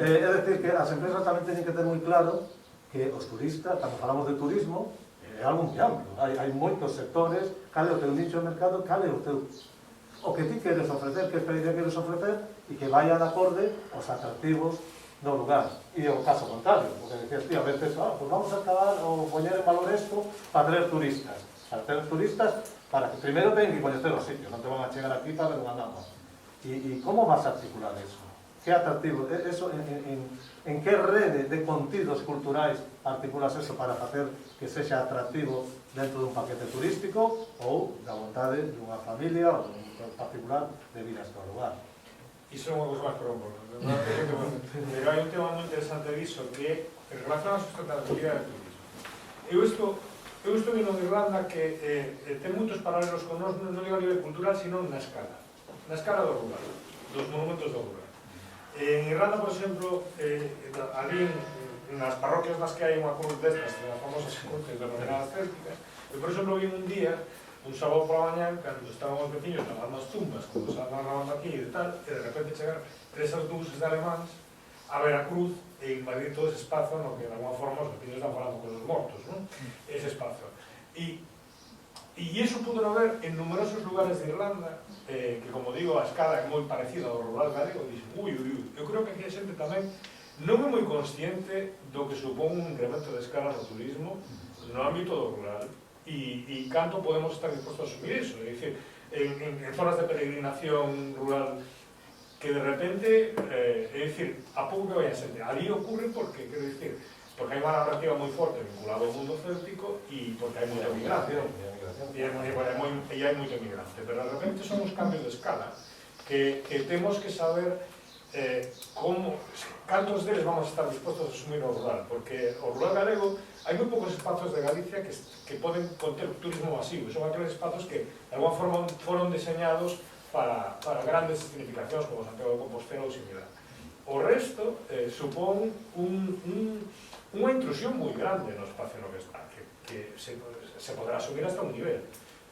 É dicir, que as empresas tamén teñen que ter moi claro que os turistas, cando falamos de turismo, é algo moi amplo. Hai moitos sectores, cal é o teu nicho de mercado, cal é o que ti queres ofrecer, que experiencia queres ofrecer, e que vaya de acorde aos atractivos do lugar. E o caso contrario, porque decías, tío, a veces, pues vamos a acabar ou poñer en valor isto para traer turistas. Para traer turistas, para que primeiro teñen que coñecer os sitios, non te van a chegar aquí para ver unha nada. E como vas a articular eso? Que atractivo? Eso, en que rede de contidos culturais articulas eso para facer que sexa atractivo dentro dun paquete turístico ou da vontade dunha familia ou dun particular de vir a este lugar? Iso é unha cousa máis por pero hai un tema moi interesante disso que é relacionado a sustentabilidade do turismo. Eu estou vindo en Irlanda que ten moitos paralelos con nós, non digo a nivel cultural, sino na escala do rural, dos monumentos do rural. En Irlanda, por exemplo, ali nas parroquias nas que hai unha cruz destas, as famosas cruces denominadas célticas, eu, por exemplo, vi un día, un sábado pola mañán, cando estaban os veciños lavando as tumbas, como se estaban lavando aquí e tal, e de repente chegaron 3 autobuses de alemáns a ver a cruz e invadir todo ese espazo no que, de alguma forma, os veciños están falando con os mortos, non? Ese espazo. E iso pudo ver en numerosos lugares de Irlanda, que, como digo, a escala é moi parecida ao rural galego, e dixen, ui. Eu creo que aquí a xente tamén non é moi consciente do que supón un incremento de escala no turismo no ámbito do rural e canto podemos estar dispostos a asumir iso. É dicir, en zonas de peregrinación rural que de repente, é dicir, a pouco que vai a xente, ali ocurre porque, quero dicir, porque hai unha narrativa moi forte vinculada ao mundo céltico e porque hai moita migración. E hai moito migrante, pero de repente son os cambios de escala que temos que saber cantos deles vamos a estar dispostos a asumir o rural, porque o rural galego hai moi poucos espazos de Galicia que poden conter turismo masivo, son aqueles espazos que de alguma forma foron diseñados para grandes significacións como Santiago de Compostela ou similar. O resto supón unha intrusión moi grande no espacio no que está, que se poderá asumir hasta un nivel,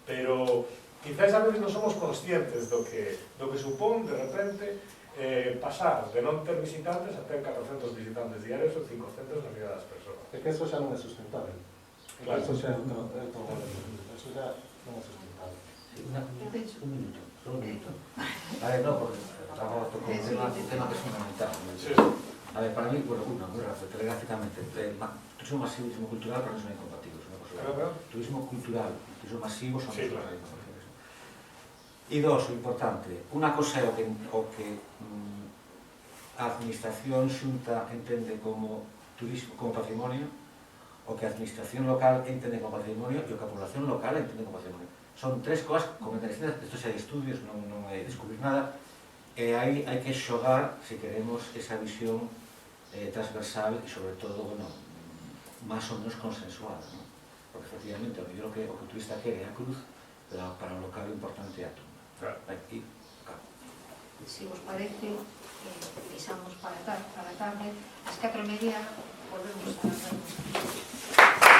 pero quizás a veces non somos conscientes do que supón de repente pasar de non ter visitantes a ter 400 visitantes diarios ou 500 na vida das persoas. É que eso xa non é sustentable. Claro. Eso xa non é sustentable. Un minuto, solo un minuto. A ver, no, porque estamos tocando un tema que es fundamental. Sí. A ver, para mí, bueno, muy rápido, telegráficamente, turismo masivo y turismo cultural para mí son incompatibles. Turismo cultural e turismo masivo son sí, claro. Incompatibles. E dos, o importante, unha cosa é o que a administración xunta entende como turismo como patrimonio, o que a administración local entende como patrimonio e o que a población local entende como patrimonio. Son tres coas completamente distintas, isto xa de estudios, non é descubrir nada, e aí hai que xogar, se queremos, esa visión transversal e, sobre todo, bueno, máis ou menos consensuada, ¿no? Porque, efectivamente, o mellor que o turista quere é a cruz, pero para o local o importante é a tumba. Claro. Aquí, claro. Si vos parece, deixamos para tarde, ás 4:30 volvemos a ver.